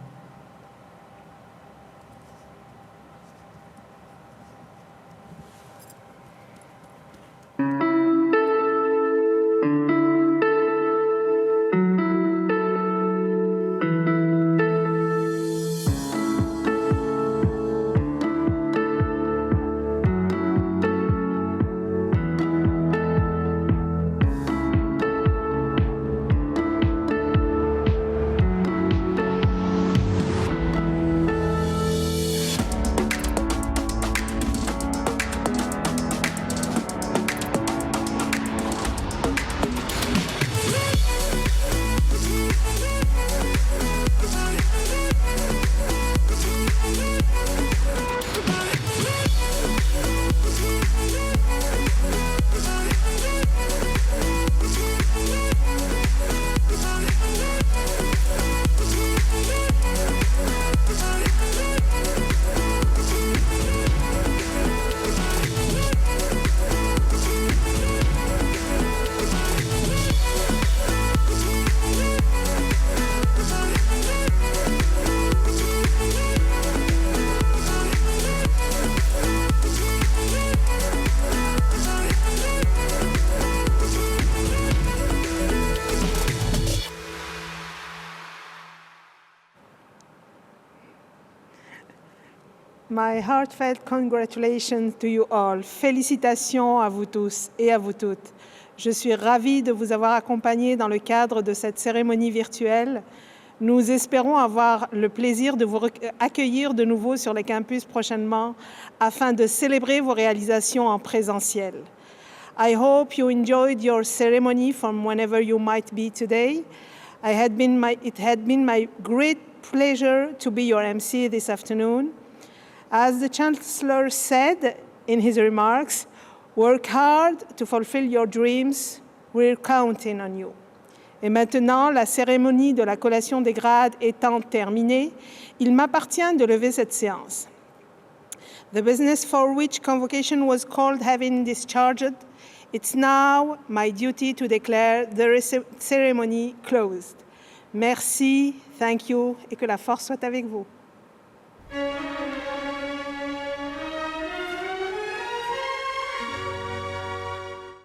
My heartfelt congratulations to you all. Félicitations à vous tous et à vous toutes. Je suis ravie de vous avoir accompagnés dans le cadre de cette cérémonie virtuelle. Nous espérons avoir le plaisir de vous accueillir de nouveau sur le campus prochainement afin de célébrer vos réalisations en présentiel. I hope you enjoyed your ceremony from whenever you might be today. It had been my great pleasure to be your MC this afternoon. As the Chancellor said in his remarks, work hard to fulfill your dreams. We're counting on you. Et maintenant, la cérémonie de la collation des grades étant terminée, il m'appartient de lever cette séance. The business for which convocation was called having discharged, it's now my duty to declare the ceremony closed. Merci, thank you, et que la force soit avec vous.